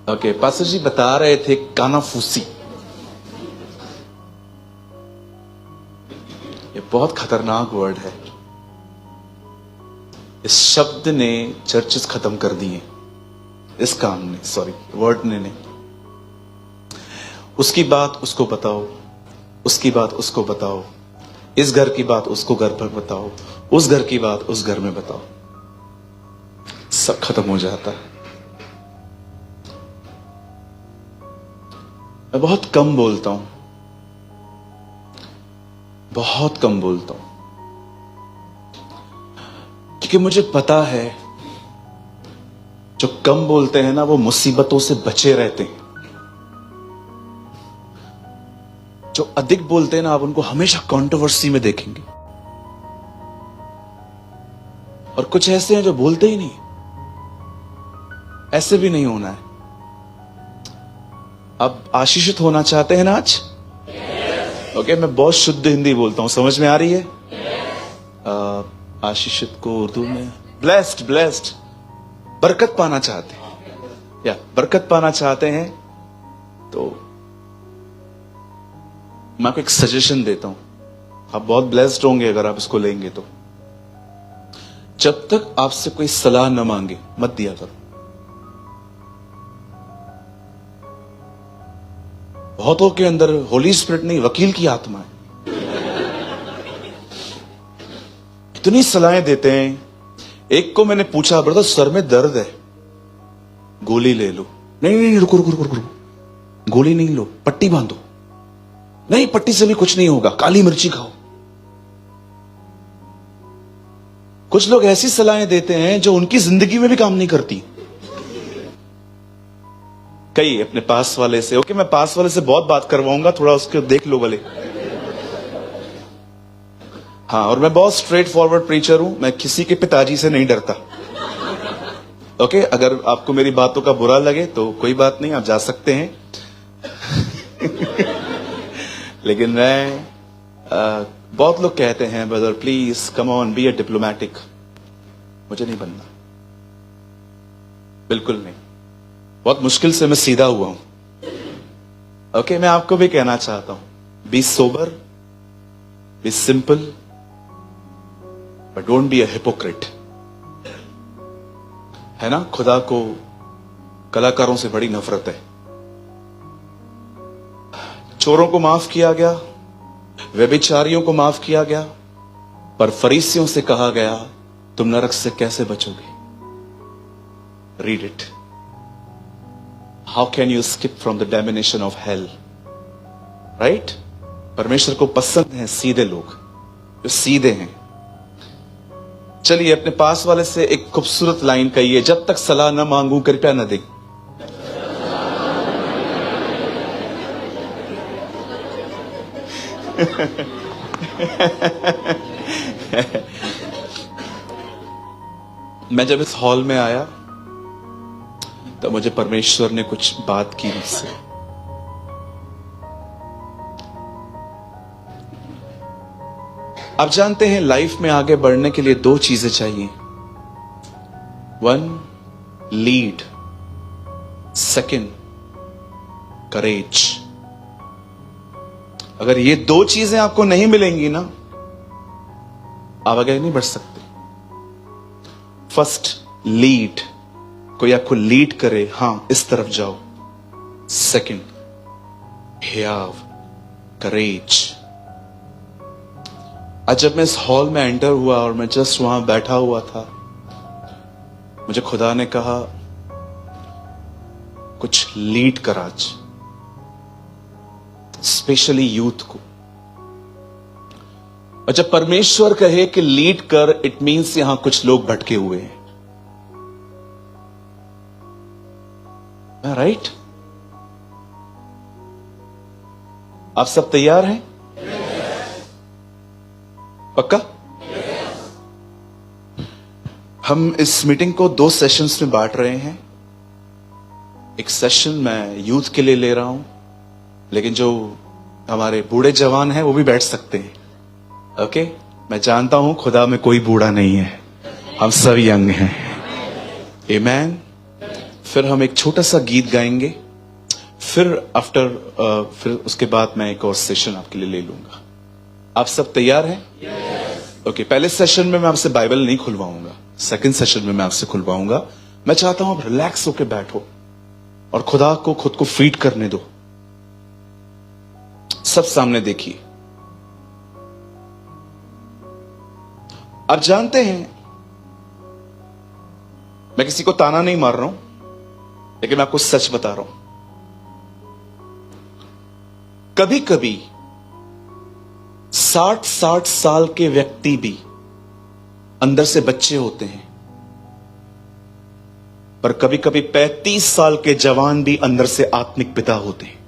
Okay, pastor जी बता रहे थे कानाफूसी। ये बहुत खतरनाक वर्ड है। इस शब्द ने चर्चेस खत्म कर दिए, इस काम ने, सॉरी वर्ड ने नहीं। उसकी बात उसको बताओ, उसकी बात उसको बताओ, इस घर की बात उसको घर पर बताओ, उस घर की बात उस घर में बताओ, सब खत्म हो जाता है। मैं बहुत कम बोलता हूं, बहुत कम बोलता हूं, क्योंकि मुझे पता है जो कम बोलते हैं ना वो मुसीबतों से बचे रहते हैं। जो अधिक बोलते हैं ना आप उनको हमेशा कंट्रोवर्सी में देखेंगे। और कुछ ऐसे हैं जो बोलते ही नहीं। ऐसे भी नहीं होना है। आप आशीषित होना चाहते हैं ना आज? ओके, मैं बहुत शुद्ध हिंदी बोलता हूं, समझ में आ रही है? आशीषित को उर्दू में ब्लेस्ड, ब्लेस्ड, बरकत पाना चाहते हैं या बरकत पाना चाहते हैं तो मैं आपको एक सजेशन देता हूं। आप बहुत ब्लेस्ड होंगे अगर आप इसको लेंगे तो। जब तक आपसे कोई सलाह न मांगे मत दिया करो। बहुतों के अंदर होली स्पिरिट नहीं, वकील की आत्मा है। इतनी सलाहें देते हैं। एक को मैंने पूछा, ब्रदर सर में दर्द है, गोली ले लो। नहीं नहीं, रुको रुको रुको रुको, गोली नहीं लो, पट्टी बांधो। नहीं, पट्टी से भी कुछ नहीं होगा, काली मिर्ची खाओ। कुछ लोग ऐसी सलाहें देते हैं जो उनकी जिंदगी में भी काम नहीं करती। कई अपने पास वाले से, ओके मैं पास वाले से बहुत बात करवाऊंगा, थोड़ा उसके देख लो भले। हाँ, और मैं बहुत स्ट्रेट फॉरवर्ड प्रीचर हूं, मैं किसी के पिताजी से नहीं डरता। ओके, अगर आपको मेरी बातों का बुरा लगे तो कोई बात नहीं, आप जा सकते हैं। लेकिन मैं बहुत लोग कहते हैं brother please come on be a diplomatic. मुझे नहीं बनना, बिल्कुल नहीं। बहुत मुश्किल से मैं सीधा हुआ हूं। ओके, मैं आपको भी कहना चाहता हूं, be sober, be simple, but don't be a hypocrite. है ना, खुदा को कलाकारों से बड़ी नफरत है। चोरों को माफ किया गया, व्यभिचारियों को माफ किया गया, पर फरीसियों से कहा गया तुम नरक से कैसे बचोगे? Read it. How can you skip from the domination of hell? Right? परमेश्वर को पसंद हैं सीधे लोग, जो सीधे हैं। चलिए अपने पास वाले से एक खूबसूरत लाइन कहिए, जब तक सलाह न मांगूं कृपया न दे। मैं जब इस हॉल में आया तो मुझे परमेश्वर ने कुछ बात की मुझसे। आप जानते हैं लाइफ में आगे बढ़ने के लिए दो चीजें चाहिए। वन, लीड, सेकंड, करेज। अगर ये दो चीजें आपको नहीं मिलेंगी ना, आप आगे नहीं बढ़ सकते। फर्स्ट, लीड, कोई आपको लीड करे, हां इस तरफ जाओ। Second, have courage. आज जब मैं इस हॉल में एंटर हुआ और मैं जस्ट वहां बैठा हुआ था, मुझे खुदा ने कहा कुछ लीड कर आज, स्पेशली यूथ को। और जब परमेश्वर कहे कि लीड कर, इट मींस यहां कुछ लोग भटके हुए हैं। राइट? आप सब तैयार हैं? पक्का? हम इस मीटिंग को दो सेशंस में बांट रहे हैं। एक सेशन मैं यूथ के लिए ले रहा हूं, लेकिन जो हमारे बूढ़े जवान हैं वो भी बैठ सकते हैं। ओके? मैं जानता हूं खुदा में कोई बूढ़ा नहीं है, हम सब यंग हैं। आमेन। फिर हम एक छोटा सा गीत गाएंगे, फिर उसके बाद मैं एक और सेशन आपके लिए ले लूंगा। आप सब तैयार हैं? ओके, पहले सेशन में मैं आपसे बाइबल नहीं खुलवाऊंगा, सेकंड सेशन में मैं आपसे खुलवाऊंगा। मैं चाहता हूं आप रिलैक्स होकर बैठो और खुदा को खुद को फीड करने दो। सब सामने देखिए। आप जानते हैं, मैं किसी को ताना नहीं मार रहा हूं, लेकिन मैं आपको सच बता रहा हूं। कभी कभी 60 साल के व्यक्ति भी अंदर से बच्चे होते हैं, पर कभी कभी 35 साल के जवान भी अंदर से आत्मिक पिता होते हैं।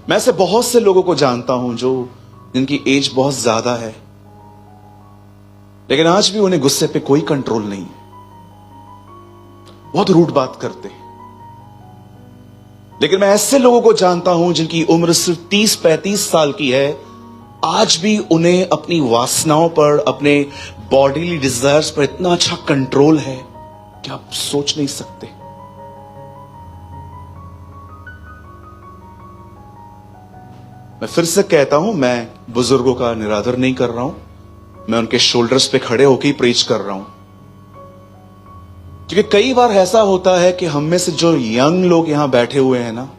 मैं ऐसे बहुत से लोगों को जानता हूं जिनकी एज बहुत ज्यादा है, लेकिन आज भी उन्हें गुस्से पे कोई कंट्रोल नहीं है, बहुत रूड बात करते हैं। लेकिन मैं ऐसे लोगों को जानता हूं जिनकी उम्र सिर्फ 30-35 साल की है, आज भी उन्हें अपनी वासनाओं पर, अपने बॉडीली डिजायर्स पर इतना अच्छा कंट्रोल है कि आप सोच नहीं सकते। मैं फिर से कहता हूं, मैं बुजुर्गों का निरादर नहीं कर रहा हूं, मैं उनके शोल्डर्स पे खड़े होकर ही प्रीच कर रहा हूं। क्योंकि कई बार ऐसा होता है कि हम में से जो यंग लोग यहां बैठे हुए हैं ना,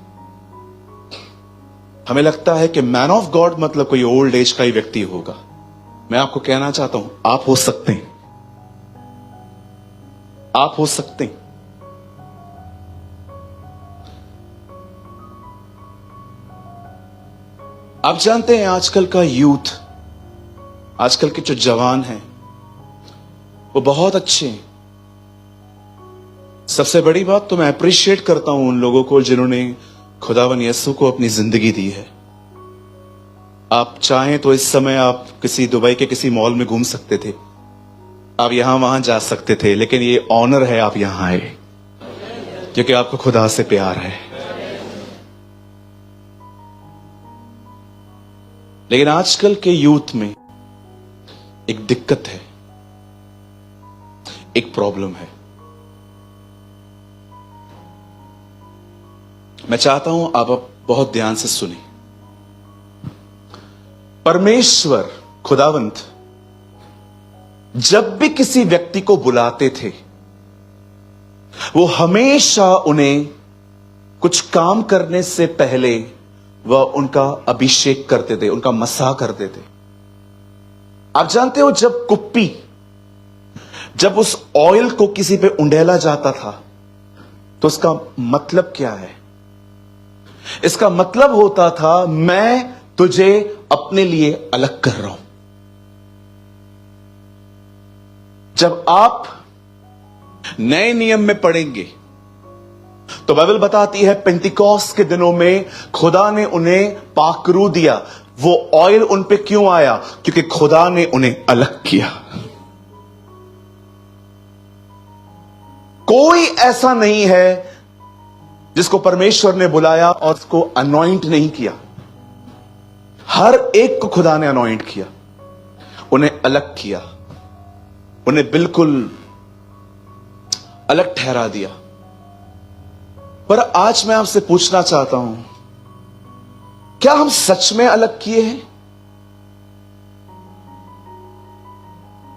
हमें लगता है कि मैन ऑफ गॉड मतलब कोई ओल्ड एज का ही व्यक्ति होगा। मैं आपको कहना चाहता हूं, आप हो सकते हैं, आप हो सकते हैं। आप जानते हैं आजकल का यूथ, आजकल के जो जवान हैं, वो बहुत अच्छे हैं। सबसे बड़ी बात तो मैं अप्रिशिएट करता हूं उन लोगों को जिन्होंने खुदावन यीशु को अपनी जिंदगी दी है। आप चाहें तो इस समय आप किसी दुबई के किसी मॉल में घूम सकते थे, आप यहां वहां जा सकते थे, लेकिन ये ऑनर है आप यहां आए, क्योंकि आपको खुदा से प्यार है। लेकिन आजकल के यूथ में एक दिक्कत है, एक प्रॉब्लम है। मैं चाहता हूं आप अब बहुत ध्यान से सुने। परमेश्वर खुदावंत जब भी किसी व्यक्ति को बुलाते थे, वो हमेशा उन्हें कुछ काम करने से पहले वह उनका अभिषेक करते थे, उनका मसा करते थे। आप जानते हो, जब उस ऑयल को किसी पे उंडेला जाता था, तो उसका मतलब क्या है? इसका मतलब होता था, मैं तुझे अपने लिए अलग कर रहा हूं। जब आप नए नियम में पढ़ेंगे तो बाइबल बताती है, पेंटिकॉस्ट के दिनों में खुदा ने उन्हें पाकरू दिया। वो ऑयल उन पे क्यों आया? क्योंकि खुदा ने उन्हें अलग किया। कोई ऐसा नहीं है जिसको परमेश्वर ने बुलाया और उसको अनॉइंट नहीं किया। हर एक को खुदा ने अनॉइंट किया, उन्हें अलग किया, उन्हें बिल्कुल अलग ठहरा दिया। पर आज मैं आपसे पूछना चाहता हूं, क्या हम सच में अलग किए हैं?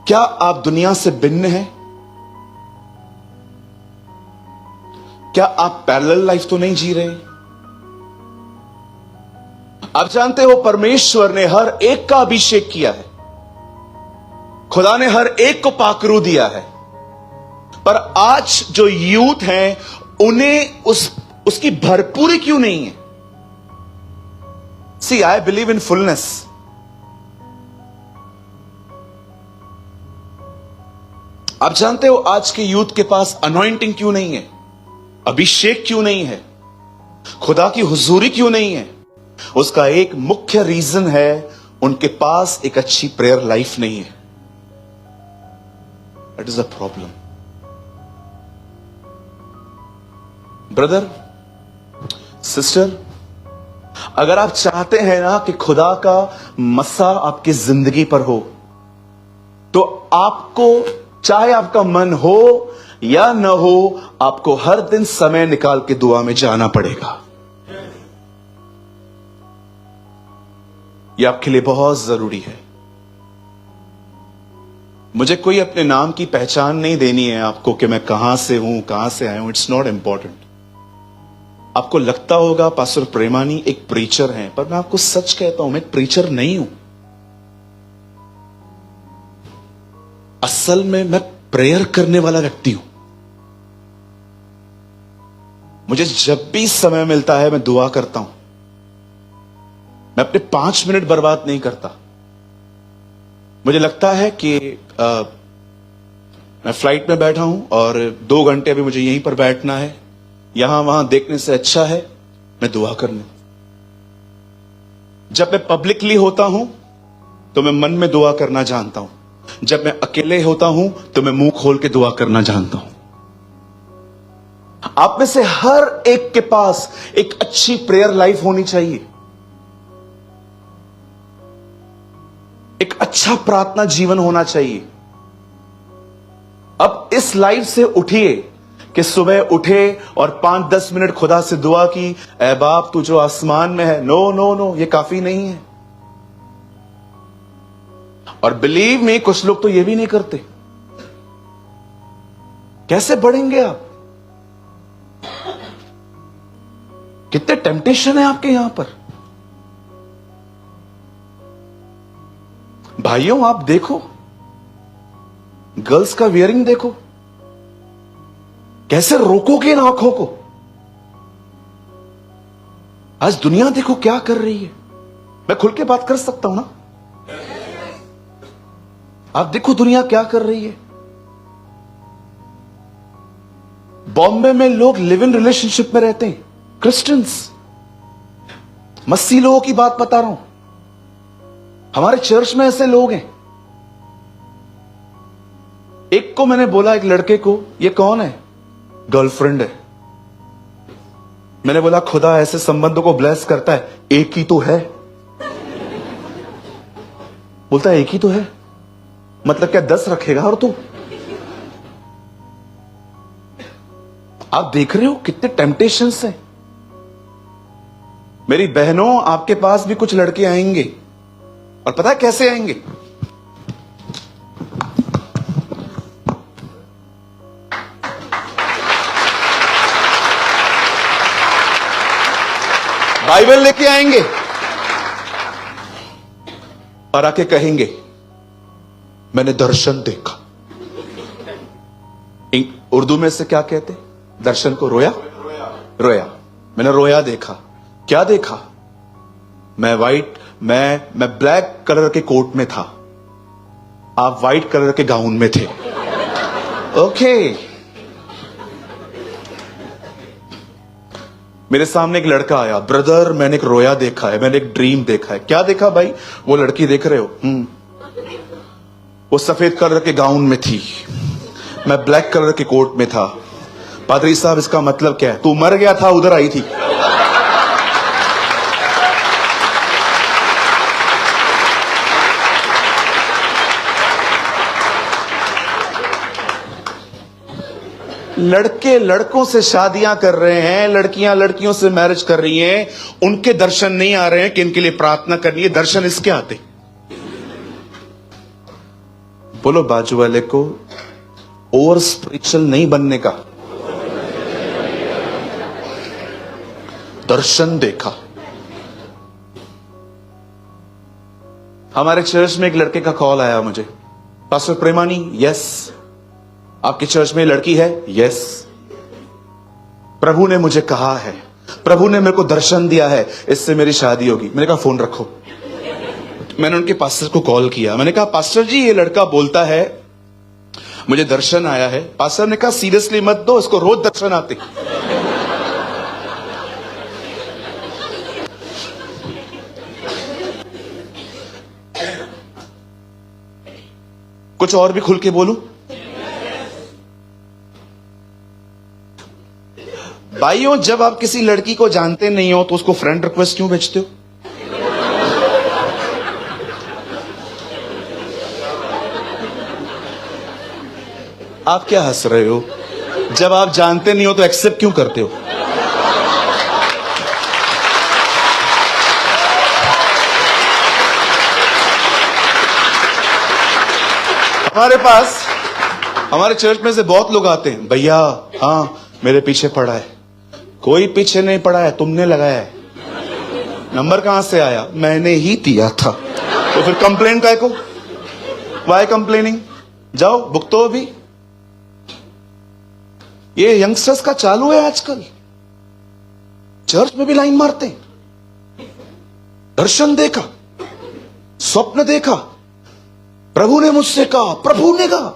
क्या आप दुनिया से भिन्न हैं? क्या आप पैरेलल लाइफ तो नहीं जी रहे? आप जानते हो, परमेश्वर ने हर एक का अभिषेक किया है, खुदा ने हर एक को पाकरू दिया है। पर आज जो यूथ हैं, उन्हें उसकी भरपूरी क्यों नहीं है? सी, आई बिलीव इन फुलनेस। आप जानते हो, आज के यूथ के पास अनॉइंटिंग क्यों नहीं है? अभिषेक क्यों नहीं है? खुदा की हुजूरी क्यों नहीं है? उसका एक मुख्य रीजन है, उनके पास एक अच्छी प्रेयर लाइफ नहीं है। That is a problem. Brother, sister, अगर आप चाहते हैं ना कि खुदा का मसा आपकी जिंदगी पर हो, तो आपको चाहे आपका मन हो या न हो, आपको हर दिन समय निकाल के दुआ में जाना पड़ेगा। यह आपके लिए बहुत जरूरी है। मुझे कोई अपने नाम की पहचान नहीं देनी है आपको कि मैं कहां से हूं, कहां से आया हूं। It's not important. आपको लगता होगा पास्टर प्रेमानी एक प्रीचर हैं, पर मैं आपको सच कहता हूं, मैं एक प्रीचर नहीं हूं। असल में मैं प्रेयर करने वाला व्यक्ति हूं। मुझे जब भी समय मिलता है मैं दुआ करता हूं। मैं अपने 5 मिनट बर्बाद नहीं करता। मुझे लगता है कि मैं फ्लाइट में बैठा हूं और 2 घंटे अभी मुझे यहीं पर बैठना है, यहां वहां देखने से अच्छा है मैं दुआ कर लूं। जब मैं पब्लिकली होता हूं तो मैं मन में दुआ करना जानता हूं। जब मैं अकेले होता हूं तो मैं मुंह खोल के दुआ करना जानता हूं। आप में से हर एक के पास एक अच्छी प्रेयर लाइफ होनी चाहिए, एक अच्छा प्रार्थना जीवन होना चाहिए। अब इस लाइफ से उठिए कि सुबह उठे और 5-10 मिनट खुदा से दुआ की, ऐ बाप तू जो आसमान में है। नो नो नो, ये काफी नहीं है। और बिलीव में कुछ लोग तो ये भी नहीं करते। कैसे बढ़ेंगे आप? कितने टेम्पटेशन है आपके यहां पर। भाइयों आप देखो, गर्ल्स का वियरिंग देखो, कैसे रोकोगे इन आंखों को। आज दुनिया देखो क्या कर रही है। मैं खुल के बात कर सकता हूं ना। आप देखो दुनिया क्या कर रही है। बॉम्बे में लोग लिव इन रिलेशनशिप में रहते हैं, क्रिश्चियंस। मस्सी लोगों की बात बता रहा हूं। हमारे चर्च में ऐसे लोग हैं। एक को मैंने बोला, एक लड़के को, ये कौन है? गर्लफ्रेंड है। मैंने बोला खुदा ऐसे संबंधों को ब्लेस करता है, एक ही तो है। बोलता है एक ही तो है, मतलब क्या 10 रखेगा और तू? आप देख रहे हो कितने टेम्पटेशंस हैं। मेरी बहनों, आपके पास भी कुछ लड़के आएंगे, और पता है कैसे आएंगे? बाइबल लेके आएंगे और आके कहेंगे मैंने दर्शन देखा। उर्दू में से क्या कहते? दर्शन को रोया रोया। मैंने रोया देखा। क्या देखा? मैं ब्लैक कलर के कोट में था, आप व्हाइट कलर के गाउन में थे। ओके। मेरे सामने एक लड़का आया, ब्रदर मैंने एक रोया देखा है, मैंने एक ड्रीम देखा है। क्या देखा भाई? वो लड़की देख रहे हो, वो सफेद कलर के गाउन में थी, मैं ब्लैक कलर के कोट में था। पादरी साहब इसका मतलब क्या है? तू मर गया था, उधर आई थी। लड़के लड़कों से शादियां कर रहे हैं, लड़कियां लड़कियों से मैरिज कर रही हैं। उनके दर्शन नहीं आ रहे हैं कि इनके लिए प्रार्थना करनी है। दर्शन इसके आते। बोलो बाजू वाले को, ओवर स्पिरिचुअल नहीं बनने का। दर्शन देखा। हमारे चर्च में एक लड़के का कॉल आया मुझे, पास्टर प्रेमानी, यस आपकी चर्च में लड़की है? यस। प्रभु ने मुझे कहा है, प्रभु ने मेरे को दर्शन दिया है, इससे मेरी शादी होगी। मैंने कहा फोन रखो। मैंने उनके पास्टर को कॉल किया। मैंने कहा पास्टर जी ये लड़का बोलता है मुझे दर्शन आया है। पास्टर ने कहा सीरियसली मत दो, इसको रोज दर्शन आते। कुछ और भी खुल के बोलूं? भाइयों, जब आप किसी लड़की को जानते नहीं हो तो उसको फ्रेंड रिक्वेस्ट क्यों भेजते हो? आप क्या हंस रहे हो? जब आप जानते नहीं हो तो एक्सेप्ट क्यों करते हो? हमारे पास, हमारे चर्च में से बहुत लोग आते हैं, भैया हाँ मेरे पीछे पड़ा है। कोई पीछे नहीं पड़ा है, तुमने लगाया है। नंबर कहां से आया? मैंने ही दिया था। तो फिर कंप्लेन काय को? Why complaining? जाओ भुगतो अभी। ये यंगस्टर्स का चालू है आजकल, चर्च में भी लाइन मारते हैं। दर्शन देखा, स्वप्न देखा, प्रभु ने मुझसे कहा, प्रभु ने कहा।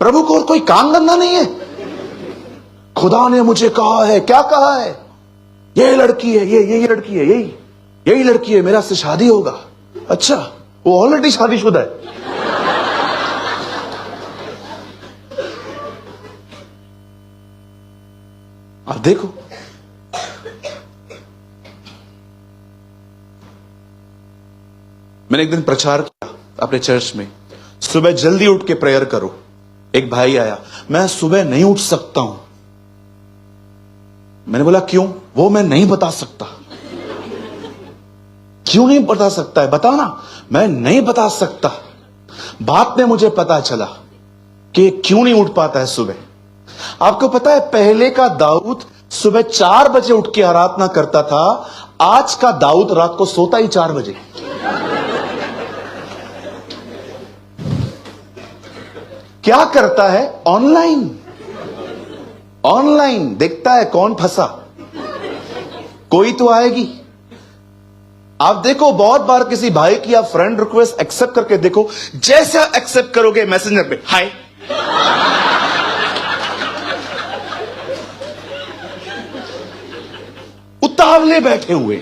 प्रभु को और कोई काम धंधा नहीं है? खुदा ने मुझे कहा है। क्या कहा है? ये लड़की है, ये लड़की है, यही लड़की है, मेरा से शादी होगा। अच्छा, वो ऑलरेडी शादीशुदा है। आप देखो, मैंने एक दिन प्रचार किया अपने चर्च में, सुबह जल्दी उठ के प्रेयर करो। एक भाई आया, मैं सुबह नहीं उठ सकता हूं। मैंने बोला क्यों? वो मैं नहीं बता सकता। क्यों नहीं बता सकता है? बता ना। मैं नहीं बता सकता। बाद में मुझे पता चला कि क्यों नहीं उठ पाता है सुबह। आपको पता है, पहले का दाऊद सुबह 4 बजे उठ के आराधना करता था, आज का दाऊद रात को सोता ही 4 बजे। क्या करता है? ऑनलाइन देखता है कौन फंसा। कोई तो आएगी। आप देखो, बहुत बार किसी भाई की आप फ्रेंड रिक्वेस्ट एक्सेप्ट करके देखो, जैसे एक्सेप्ट करोगे मैसेंजर पे हाय, उतावले बैठे हुए।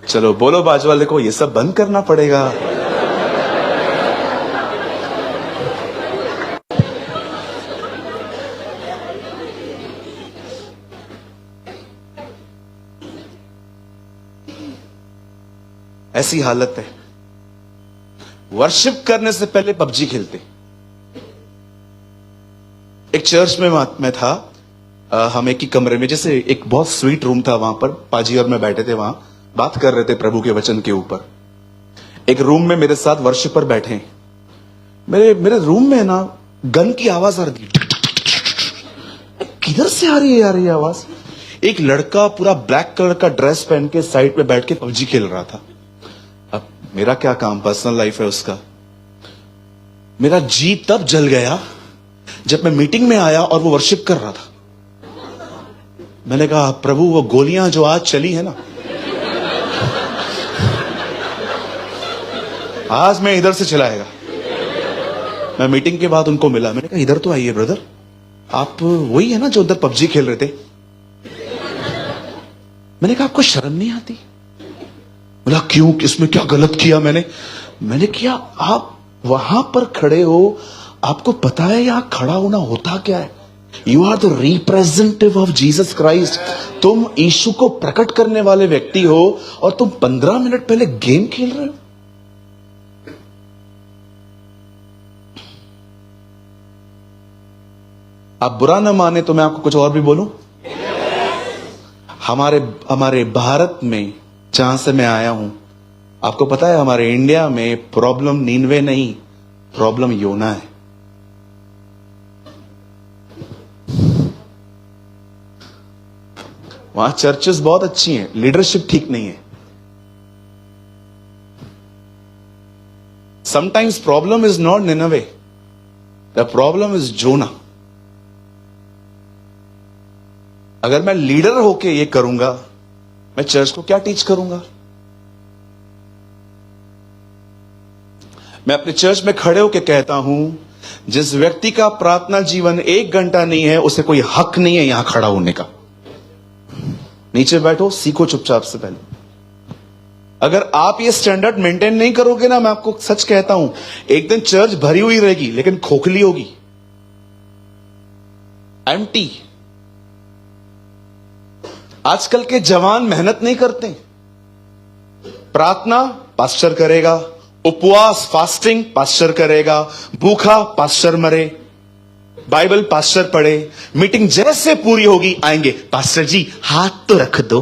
चलो बोलो बाजू वाले को, ये सब बंद करना पड़ेगा। ऐसी हालत है, वर्शिप करने से पहले पबजी खेलते। एक चर्च में मैं था, हम एक ही कमरे में, जैसे एक बहुत स्वीट रूम था, वहां पर पाजी और मैं बैठे थे, वहां बात कर रहे थे प्रभु के वचन के ऊपर। एक रूम में मेरे साथ वर्शिपर बैठे हैं। मेरे रूम में ना गन की आवाज आ रही, किधर से आ रही है यार ये आवाज? एक लड़का पूरा ब्लैक कलर का ड्रेस पहन के साइड पे बैठ के पबजी खेल रहा था। अब मेरा क्या काम, पर्सनल लाइफ है उसका। मेरा जी तब जल गया जब मैं मीटिंग में आया और वो वर्शिप कर रहा था। मैंने कहा प्रभु, वो गोलियां जो आज चली है ना, आज मैं इधर से चलाएगा। मैं मीटिंग के बाद उनको मिला, मैंने कहा इधर तो आइए ब्रदर, आप वही है ना जो उधर पबजी खेल रहे थे? मैंने कहा आपको शर्म नहीं आती? बोला क्यों, इसमें क्या गलत किया मैंने किया, आप वहां पर खड़े हो, आपको पता है यहां खड़ा होना होता क्या है? You are the representative of Jesus Christ. तुम यीशु को प्रकट करने वाले व्यक्ति हो और तुम 15 मिनट पहले गेम खेल रहे हो। आप बुरा ना माने तो मैं आपको कुछ और भी बोलूं। हमारे भारत में, जहां से मैं आया हूं, आपको पता है हमारे इंडिया में प्रॉब्लम नीनवे नहीं, प्रॉब्लम योना है। वहां चर्चेस बहुत अच्छी हैं, लीडरशिप ठीक नहीं है। Sometimes problem is not Nineveh, the problem is Jonah. अगर मैं लीडर होके ये करूंगा, मैं चर्च को क्या टीच करूंगा? मैं अपने चर्च में खड़े होके कहता हूं, जिस व्यक्ति का प्रार्थना जीवन 1 घंटा नहीं है, उसे कोई हक नहीं है यहां खड़ा होने का। नीचे बैठो, सीखो चुपचाप से पहले। अगर आप ये स्टैंडर्ड मेंटेन नहीं करोगे ना, मैं आपको सच कहता हूं, एक दिन चर्च भरी हुई रहेगी लेकिन खोखली होगी, एम्प्टी। आजकल के जवान मेहनत नहीं करते। प्रार्थना पास्टर करेगा, उपवास फास्टिंग पास्टर करेगा, भूखा पास्टर मरे, बाइबल पास्टर पढ़े, मीटिंग जैसे पूरी होगी आएंगे, पास्टर जी हाथ तो रख दो।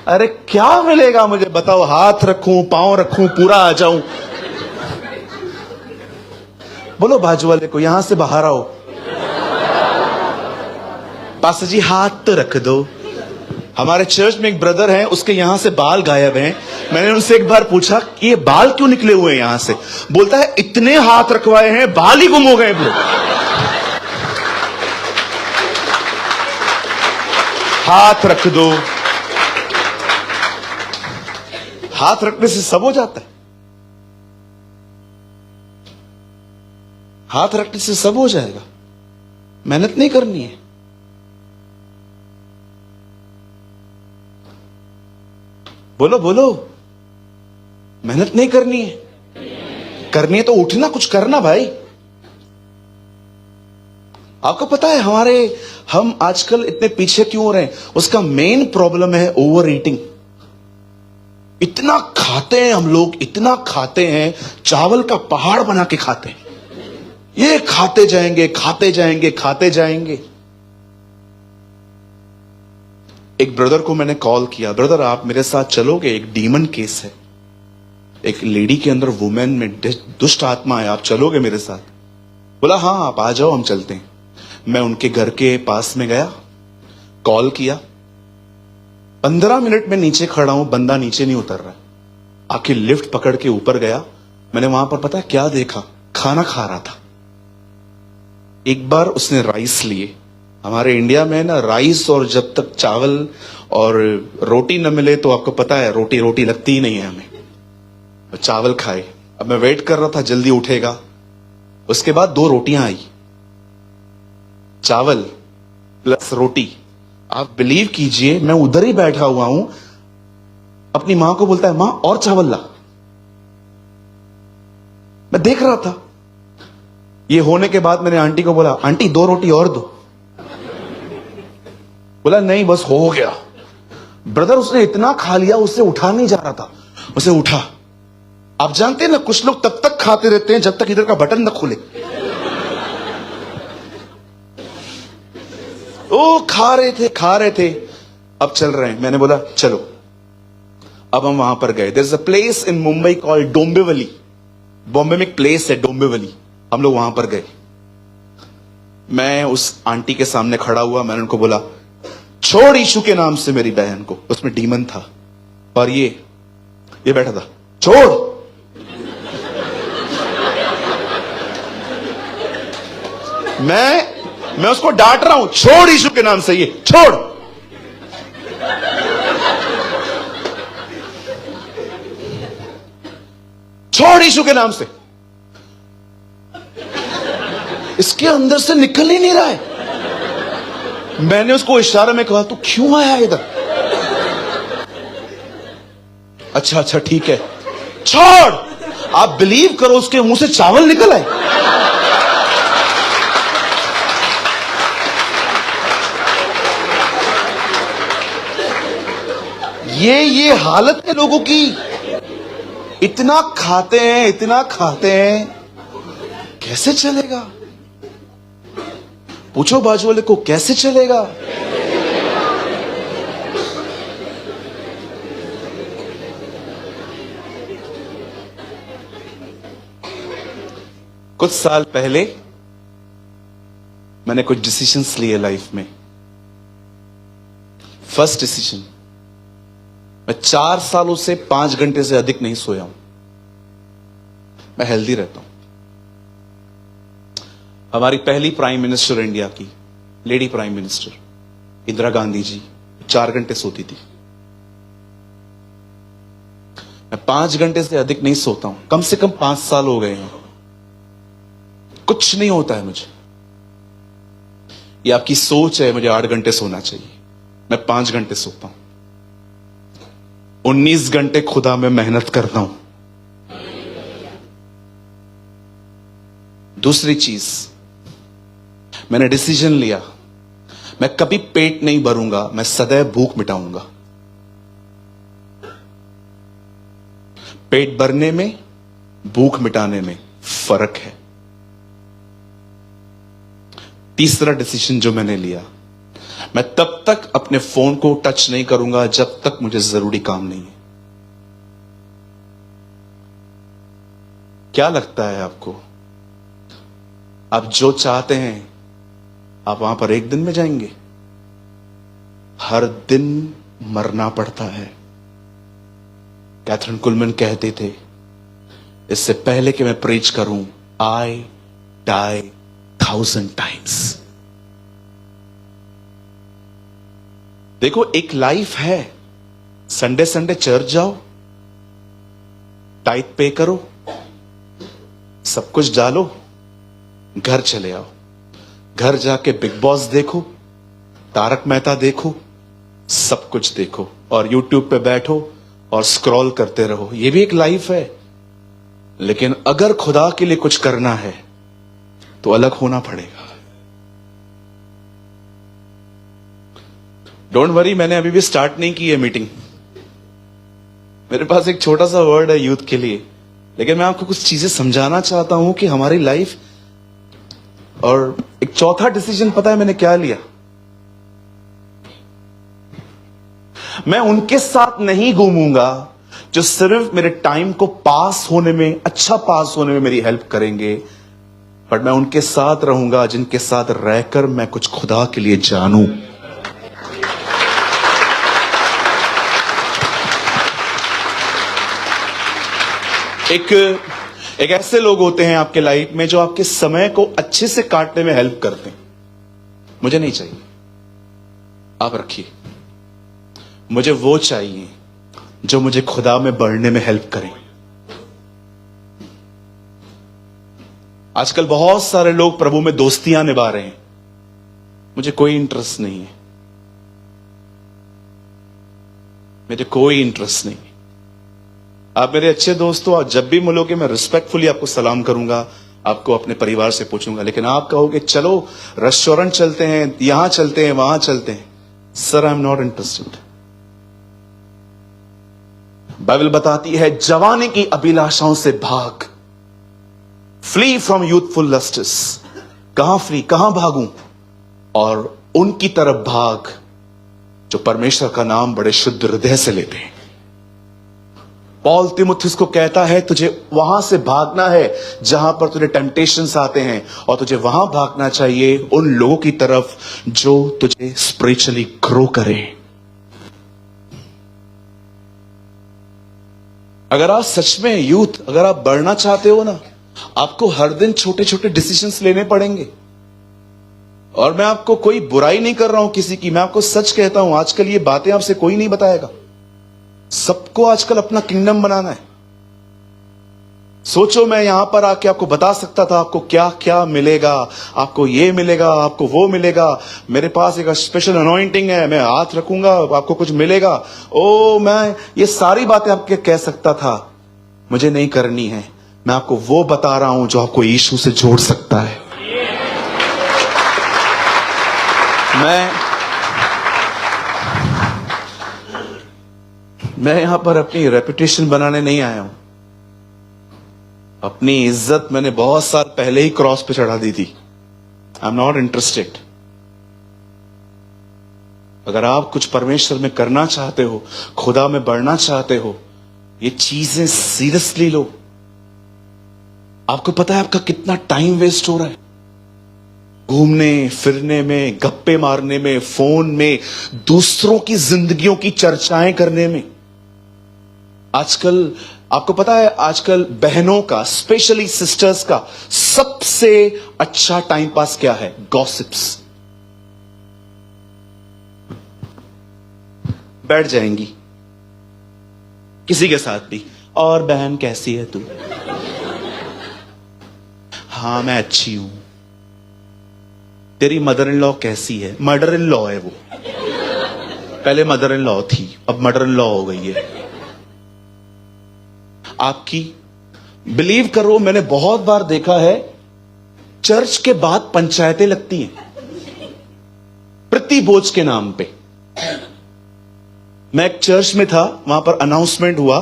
अरे क्या मिलेगा मुझे बताओ, हाथ रखूं पांव रखूं पूरा आ जाऊं? बोलो बाजू वाले को यहां से बाहर आओ, पास्टर जी हाथ तो रख दो। हमारे चर्च में एक ब्रदर हैं, उसके यहां से बाल गायब हैं। मैंने उनसे एक बार पूछा कि ये बाल क्यों निकले हुए हैं यहां से? बोलता है इतने हाथ रखवाए हैं बाल ही गुम हो गए ब्रो। हाथ रख दो, हाथ रखने से सब हो जाता है, हाथ रखने से सब हो जाएगा, मेहनत नहीं करनी है। बोलो बोलो, मेहनत नहीं करनी है, करनी है तो उठना कुछ करना भाई। आपको पता है हम आजकल इतने पीछे क्यों हो रहे हैं? उसका मेन प्रॉब्लम है ओवर ईटिंग। इतना खाते हैं हम लोग, इतना खाते हैं, चावल का पहाड़ बना के खाते हैं। ये खाते जाएंगे खाते जाएंगे खाते जाएंगे। एक ब्रदर को मैंने कॉल किया, ब्रदर आप मेरे साथ चलोगे? एक डीमन केस है, एक लेडी के अंदर वुमेन में दुष्ट आत्मा है, आप चलोगे मेरे साथ? बोला हाँ आप आ जाओ हम चलते हैं। मैं उनके घर के पास में गया, कॉल किया, 15 मिनट में नीचे खड़ा हूं, बंदा नीचे नहीं उतर रहा है। आखिर लिफ्ट पकड़ के ऊपर गया, मैंने वहां पर पता है क्या देखा? खाना खा रहा था। एक बार उसने राइस लिए, हमारे इंडिया में ना राइस और जब तक चावल और रोटी न मिले तो आपको पता है रोटी रोटी लगती ही नहीं है हमें। चावल खाए, अब मैं वेट कर रहा था जल्दी उठेगा। उसके बाद 2 रोटियां आई, चावल प्लस रोटी। आप बिलीव कीजिए मैं उधर ही बैठा हुआ हूं, अपनी मां को बोलता है मां और चावल ला। मैं देख रहा था। ये होने के बाद मैंने आंटी को बोला आंटी 2 रोटी और दो। बोला नहीं बस हो गया। ब्रदर उसने इतना खा लिया, उससे उठा नहीं जा रहा था, उसे उठा। आप जानते हैं ना कुछ लोग तब तक खाते रहते हैं जब तक इधर का बटन न खुले। ओ खा रहे थे, अब चल रहे हैं। मैंने बोला चलो, अब हम वहां पर गए। There is a place in Mumbai called Dombivli. Bombay में एक प्लेस है डोंबिवली, हम लोग वहां पर गए। मैं उस आंटी के सामने खड़ा हुआ, मैंने उनको बोला छोड़ ईशु के नाम से मेरी बहन को। उसमें डीमन था और ये बैठा था, छोड़। मैं उसको डांट रहा हूं, छोड़ ईशु के नाम से, ये छोड़। छोड़ ईशु के नाम से। इसके अंदर से निकल ही नहीं रहा है। मैंने उसको इशारे में कहा तू क्यों आया इधर? अच्छा ठीक है, छोड़। आप बिलीव करो उसके मुंह से चावल निकल आए। ये हालत है लोगों की। इतना खाते हैं, कैसे चलेगा? पूछो बाजू वाले को कैसे चलेगा? कुछ साल पहले मैंने कुछ डिसीजंस लिए लाइफ में। फर्स्ट डिसीजन, मैं 4 सालों से 5 घंटे से अधिक नहीं सोया हूं। मैं हेल्दी रहता हूं। हमारी पहली प्राइम मिनिस्टर इंडिया की, lady prime minister Indira Gandhi ji 4 घंटे सोती थी। मैं 5 घंटे से अधिक नहीं सोता हूं, कम से कम 5 साल हो गए हैं। कुछ नहीं होता है मुझे। ये आपकी सोच है मुझे 8 घंटे सोना चाहिए, मैं 5 घंटे सोता हूं। 19 घंटे खुदा में मेहनत करता हूं। दूसरी चीज, मैंने डिसीजन लिया, मैं कभी पेट नहीं भरूंगा, मैं सदैव भूख मिटाऊंगा। पेट भरने में, भूख मिटाने में फर्क है। तीसरा डिसीजन जो मैंने लिया, मैं तब तक अपने फोन को टच नहीं करूंगा जब तक मुझे जरूरी काम नहीं है। क्या लगता है आपको, आप जो चाहते हैं आप वहां पर एक दिन में जाएंगे? हर दिन मरना पड़ता है। कैथरीन कुलमैन कहते थे, इससे पहले कि मैं प्रीच करूं, आई डाई 1000 टाइम्स। देखो, एक लाइफ है। संडे संडे चर्च जाओ, टाइट पे करो, सब कुछ डालो, घर चले आओ। घर जाके बिग बॉस देखो, तारक मेहता देखो, सब कुछ देखो और यूट्यूब पे बैठो और स्क्रॉल करते रहो। ये भी एक लाइफ है। लेकिन अगर खुदा के लिए कुछ करना है तो अलग होना पड़ेगा। डोंट वरी, मैंने अभी भी स्टार्ट नहीं की है मीटिंग। मेरे पास एक छोटा सा वर्ड है यूथ के लिए, लेकिन मैं आपको कुछ चीजें समझाना चाहता हूं कि हमारी लाइफ। और एक चौथा डिसीजन पता है मैंने क्या लिया? मैं उनके साथ नहीं घूमूंगा जो सिर्फ मेरे टाइम को पास होने में, अच्छा पास होने में मेरी हेल्प करेंगे, बट मैं उनके साथ रहूंगा जिनके साथ रहकर मैं कुछ खुदा के लिए जानूं। एक ऐसे लोग होते हैं आपके लाइफ में जो आपके समय को अच्छे से काटने में हेल्प करते हैं। मुझे नहीं चाहिए, आप रखिए। मुझे वो चाहिए जो मुझे खुदा में बढ़ने में हेल्प करें। आजकल बहुत सारे लोग प्रभु में दोस्तियां निभा रहे हैं, मुझे कोई इंटरेस्ट नहीं है। मुझे कोई इंटरेस्ट नहीं। आप मेरे अच्छे दोस्त हो, आप जब भी मिलोगे मैं रिस्पेक्टफुली आपको सलाम करूंगा, आपको अपने परिवार से पूछूंगा। लेकिन आप कहोगे चलो रेस्टोरेंट चलते हैं, यहां चलते हैं, वहां चलते हैं, sir I am not interested. Bible बताती है जवानी की अभिलाषाओं से भाग, फ्ली फ्रॉम यूथफुल लस्ट्स। कहां फ्री, कहां भागूं? और उनकी तरफ भाग जो परमेश्वर का नाम बड़े शुद्ध हृदय से लेते हैं। पॉल तिमुथियुस को कहता है तुझे वहां से भागना है जहां पर तुझे टेम्पटेशंस आते हैं, और तुझे वहां भागना चाहिए उन लोगों की तरफ जो तुझे स्पिरिचुअली ग्रो करें। अगर आप सच में यूथ, अगर आप बढ़ना चाहते हो ना, आपको हर दिन छोटे छोटे डिसीजंस लेने पड़ेंगे। और मैं आपको कोई बुराई नहीं कर रहा हूं किसी की, मैं आपको सच कहता हूं, आजकल ये बातें आपसे कोई नहीं बताएगा। सबको आजकल अपना किंगडम बनाना है। सोचो मैं यहां पर आके आपको बता सकता था आपको क्या क्या मिलेगा, आपको ये मिलेगा, आपको वो मिलेगा, मेरे पास एक स्पेशल अनॉइंटिंग है, मैं हाथ रखूंगा आपको कुछ मिलेगा। ओ, मैं ये सारी बातें आपके कह सकता था, मुझे नहीं करनी है। मैं आपको वो बता रहा हूं जो आपको यीशु से जोड़ सकता है। मैं यहां पर अपनी रेपुटेशन बनाने नहीं आया हूं। अपनी इज्जत मैंने बहुत साल पहले ही क्रॉस पे चढ़ा दी थी। I am not interested. अगर आप कुछ परमेश्वर में करना चाहते हो, खुदा में बढ़ना चाहते हो, ये चीजें सीरियसली लो। आपको पता है आपका कितना टाइम वेस्ट हो रहा है घूमने फिरने में, गप्पे मारने में, फोन में, दूसरों की जिंदगियों की चर्चाएं करने में। आजकल आपको पता है, आजकल बहनों का, स्पेशली सिस्टर्स का सबसे अच्छा टाइम पास क्या है? गॉसिप्स। बैठ जाएंगी किसी के साथ भी, और बहन कैसी है तू? हाँ मैं अच्छी हूं। तेरी मदर इन लॉ कैसी है? मदर इन लॉ है वो, पहले मदर इन लॉ थी, अब मदर इन लॉ हो गई है आपकी। बिलीव करो, मैंने बहुत बार देखा है चर्च के बाद पंचायतें लगती हैं प्रति भोज के नाम पे। मैं एक चर्च में था, वहां पर अनाउंसमेंट हुआ,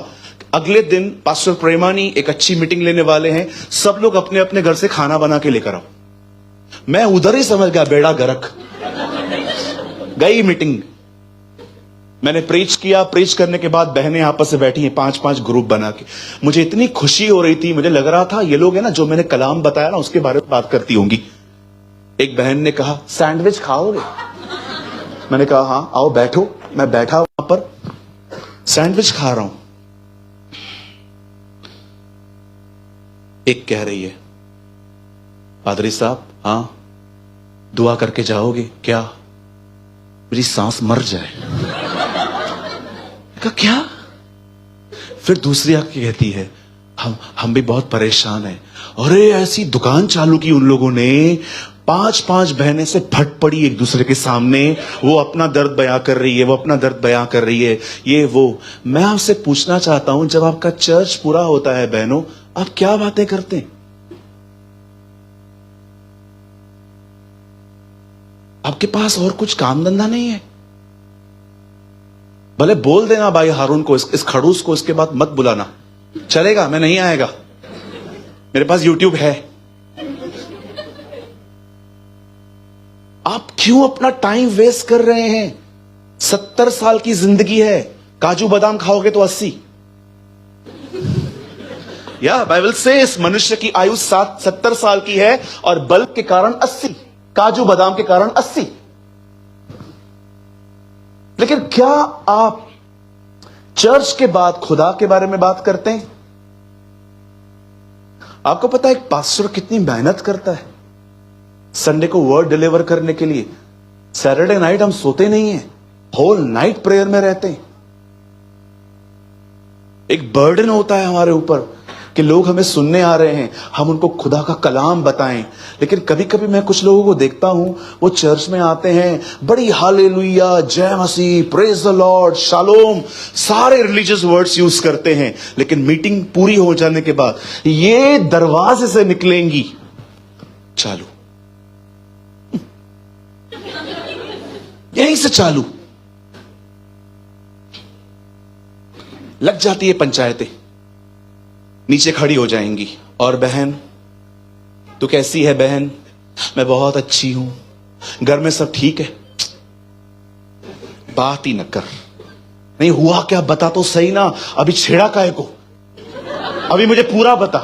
अगले दिन पास्टर प्रेमानी एक अच्छी मीटिंग लेने वाले हैं, सब लोग अपने अपने घर से खाना बना के लेकर आओ। मैं उधर ही समझ गया बेड़ा गर्क, गई मीटिंग। मैंने प्रीच किया, प्रीच करने के बाद बहनें आपस में बैठी हैं 5-5 ग्रुप बना के। मुझे इतनी खुशी हो रही थी, मुझे लग रहा था ये लोग है ना जो मैंने कलाम बताया ना उसके बारे में बात करती होंगी। एक बहन ने कहा सैंडविच खाओगे? मैंने कहा हाँ आओ बैठो। मैं बैठा वहां पर सैंडविच खा रहा हूं। एक कह रही है पादरी साहब हाँ दुआ करके जाओगे क्या? मेरी सांस मर जाए। कहा क्या? फिर दूसरी आके कहती है हम भी बहुत परेशान हैं। अरे ऐसी दुकान चालू की उन लोगों ने, 5-5 बहनें से फट पड़ी एक दूसरे के सामने। वो अपना दर्द बयां कर रही है, वो अपना दर्द बयां कर रही है, ये वो। मैं आपसे पूछना चाहता हूं जब आपका चर्च पूरा होता है बहनों, आप क्या बातें करते हैं? आपके पास और कुछ काम धंधा नहीं है? भले बोल देना भाई हारून को, इस खड़ूस को इसके बाद मत बुलाना, चलेगा, मैं नहीं आएगा, मेरे पास यूट्यूब है। आप क्यों अपना टाइम वेस्ट कर रहे हैं? 70 साल की जिंदगी है, काजू बादाम खाओगे तो 80। या बाइबल से इस मनुष्य की आयु 70 साल की है और बल्ब के कारण 80, काजू बादाम के कारण 80। लेकिन क्या आप चर्च के बाद खुदा के बारे में बात करते हैं? आपको पता है एक पास्टर कितनी मेहनत करता है संडे को वर्ड डिलीवर करने के लिए? सैटरडे नाइट हम सोते नहीं हैं, होल नाइट प्रेयर में रहते हैं। एक बर्डन होता है हमारे ऊपर कि लोग हमें सुनने आ रहे हैं, हम उनको खुदा का कलाम बताएं। लेकिन कभी कभी मैं कुछ लोगों को देखता हूं, वो चर्च में आते हैं, बड़ी हालेलुया, जय मसीह, प्रेज द लॉर्ड, शालोम, सारे रिलीजियस वर्ड्स यूज करते हैं। लेकिन मीटिंग पूरी हो जाने के बाद ये दरवाजे से निकलेंगी चालू, यहीं से चालू लग जाती है पंचायतें, नीचे खड़ी हो जाएंगी। और बहन तू कैसी है बहन? मैं बहुत अच्छी हूं, घर में सब ठीक है। बात ही न कर, नहीं हुआ क्या बता तो सही ना, अभी छेड़ा काहे को, अभी मुझे पूरा बता,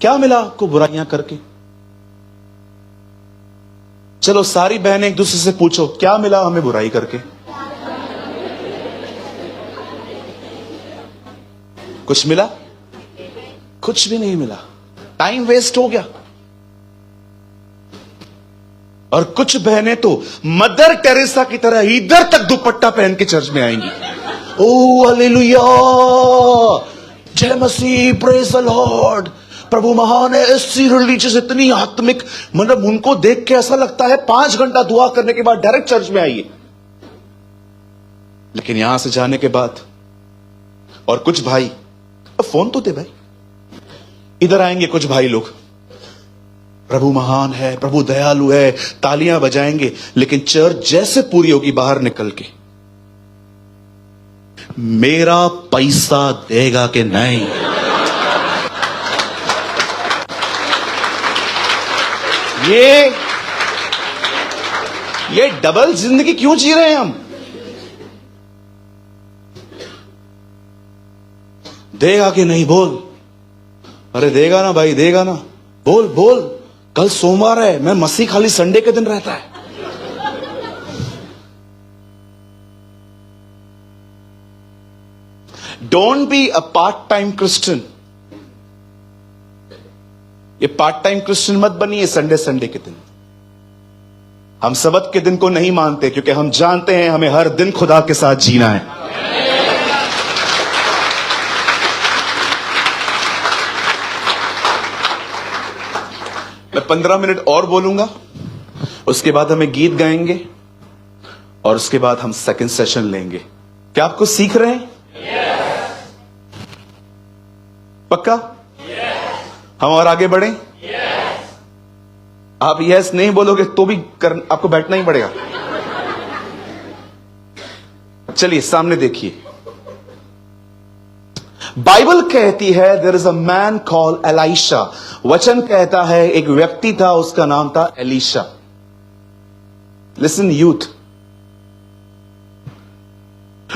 क्या मिला आपको बुराइयां करके? चलो सारी बहनें एक दूसरे से पूछो क्या मिला हमें बुराई करके? कुछ मिला? कुछ भी नहीं मिला, टाइम वेस्ट हो गया। और कुछ बहनें तो मदर टेरेसा की तरह इधर तक दुपट्टा पहन के चर्च में आएंगी। ओ हालेलुया, जय मसीह, प्रेज द लॉर्ड, प्रभु महान है। ऐसी रिलीजियस, इतनी आत्मिक, मतलब उनको देख के ऐसा लगता है 5 घंटा दुआ करने के बाद डायरेक्ट चर्च में आइए। लेकिन यहां से जाने के बाद, और कुछ भाई, फोन तो दे भाई, इधर आएंगे कुछ भाई लोग, प्रभु महान है, प्रभु दयालु है, तालियां बजाएंगे। लेकिन चर्च जैसे पूरी होगी बाहर निकल के, मेरा पैसा देगा कि नहीं? ये डबल जिंदगी क्यों जी रहे हैं हम? देगा कि नहीं बोल? अरे देगा ना भाई, देगा ना, बोल बोल। कल सोमवार है, मैं मसीह खाली संडे के दिन रहता है। Don't be a part time Christian. ये पार्ट टाइम क्रिश्चियन मत बनिए संडे के दिन। हम सबत के दिन को नहीं मानते क्योंकि हम जानते हैं हमें हर दिन खुदा के साथ जीना है। मैं 15 मिनट और बोलूंगा, उसके बाद हमें गीत गाएंगे और उसके बाद हम सेकंड सेशन लेंगे। क्या आप कुछ सीख रहे हैं? पक्का? हम और आगे बढ़ें? आप यस नहीं बोलोगे तो भी आपको बैठना ही पड़ेगा। चलिए सामने देखिए। बाइबल कहती है there is a man called Elisha. वचन कहता है एक व्यक्ति था, उसका नाम था एलीशा। लिसन यूथ,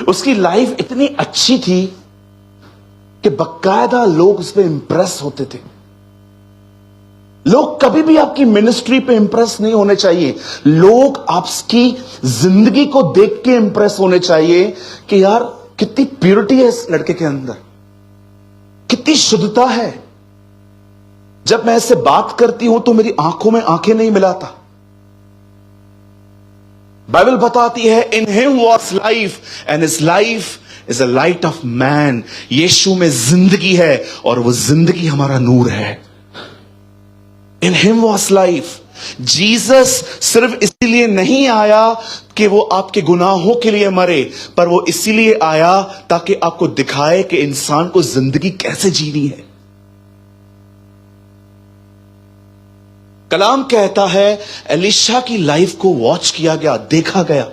उसकी लाइफ इतनी अच्छी थी कि बकायदा लोग उस पर इंप्रेस होते थे। लोग कभी भी आपकी मिनिस्ट्री पे इंप्रेस नहीं होने चाहिए, लोग आपकी जिंदगी को देख के इंप्रेस होने चाहिए कि यार कितनी प्योरिटी है इस लड़के के अंदर, कितनी शुद्धता है। जब मैं इससे बात करती हूं तो मेरी आंखों में आंखें नहीं मिलाता। बाइबल बताती है in him was life and his life is a light of man. यीशु में जिंदगी है और वो जिंदगी हमारा नूर है। In him was life. Jesus सिर्फ इसीलिए नहीं आया कि वो आपके गुनाहों के लिए मरे, पर वो इसीलिए आया ताकि आपको दिखाए कि इंसान को जिंदगी कैसे जीनी है। कलाम कहता है एलीशा की लाइफ को वॉच किया गया, देखा गया,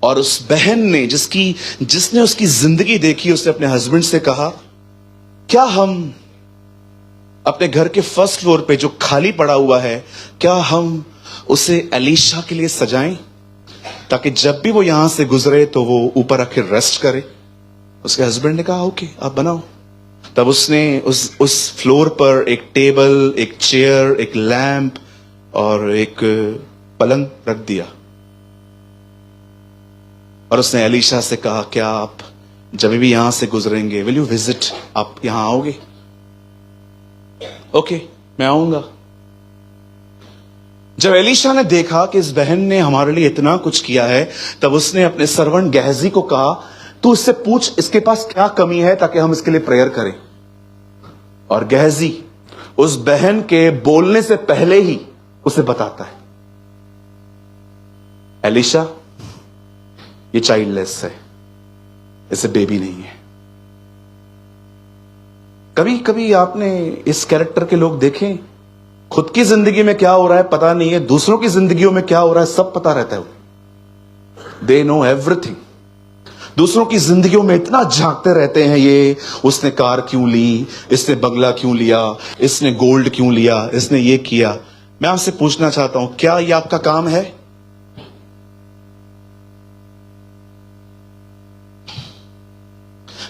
और उस बहन ने जिसने उसकी जिंदगी देखी, उसने अपने हस्बैंड से कहा क्या हम अपने घर के फर्स्ट फ्लोर पे जो खाली पड़ा हुआ है, क्या हम उसे एलीशा के लिए सजाएं ताकि जब भी वो यहां से गुजरे तो वो ऊपर आके रेस्ट करे। उसके हस्बैंड ने कहा ओके आप बनाओ। तब उसने उस फ्लोर पर एक टेबल, एक चेयर, एक लैंप और एक पलंग रख दिया, और उसने एलीशा से कहा क्या आप जब भी यहां से गुजरेंगे विल यू विजिट, आप यहां आओगे? ओके मैं आऊंगा। जब एलीशा ने देखा कि इस बहन ने हमारे लिए इतना कुछ किया है, तब उसने अपने सर्वेंट गहजी को कहा तू इससे पूछ इसके पास क्या कमी है ताकि हम इसके लिए प्रेयर करें। और गहजी उस बहन के बोलने से पहले ही उसे बताता है एलीशा ये चाइल्डलेस है, इसे बेबी नहीं है। कभी कभी आपने इस कैरेक्टर के लोग देखे, खुद की जिंदगी में क्या हो रहा है पता नहीं है, दूसरों की जिंदगियों में क्या हो रहा है सब पता रहता है। They know everything. दूसरों की जिंदगियों में इतना झांकते रहते हैं, ये उसने कार क्यों ली, इसने बंगला क्यों लिया, इसने गोल्ड क्यों लिया, इसने ये किया। मैं आपसे पूछना चाहता हूं क्या ये आपका काम है?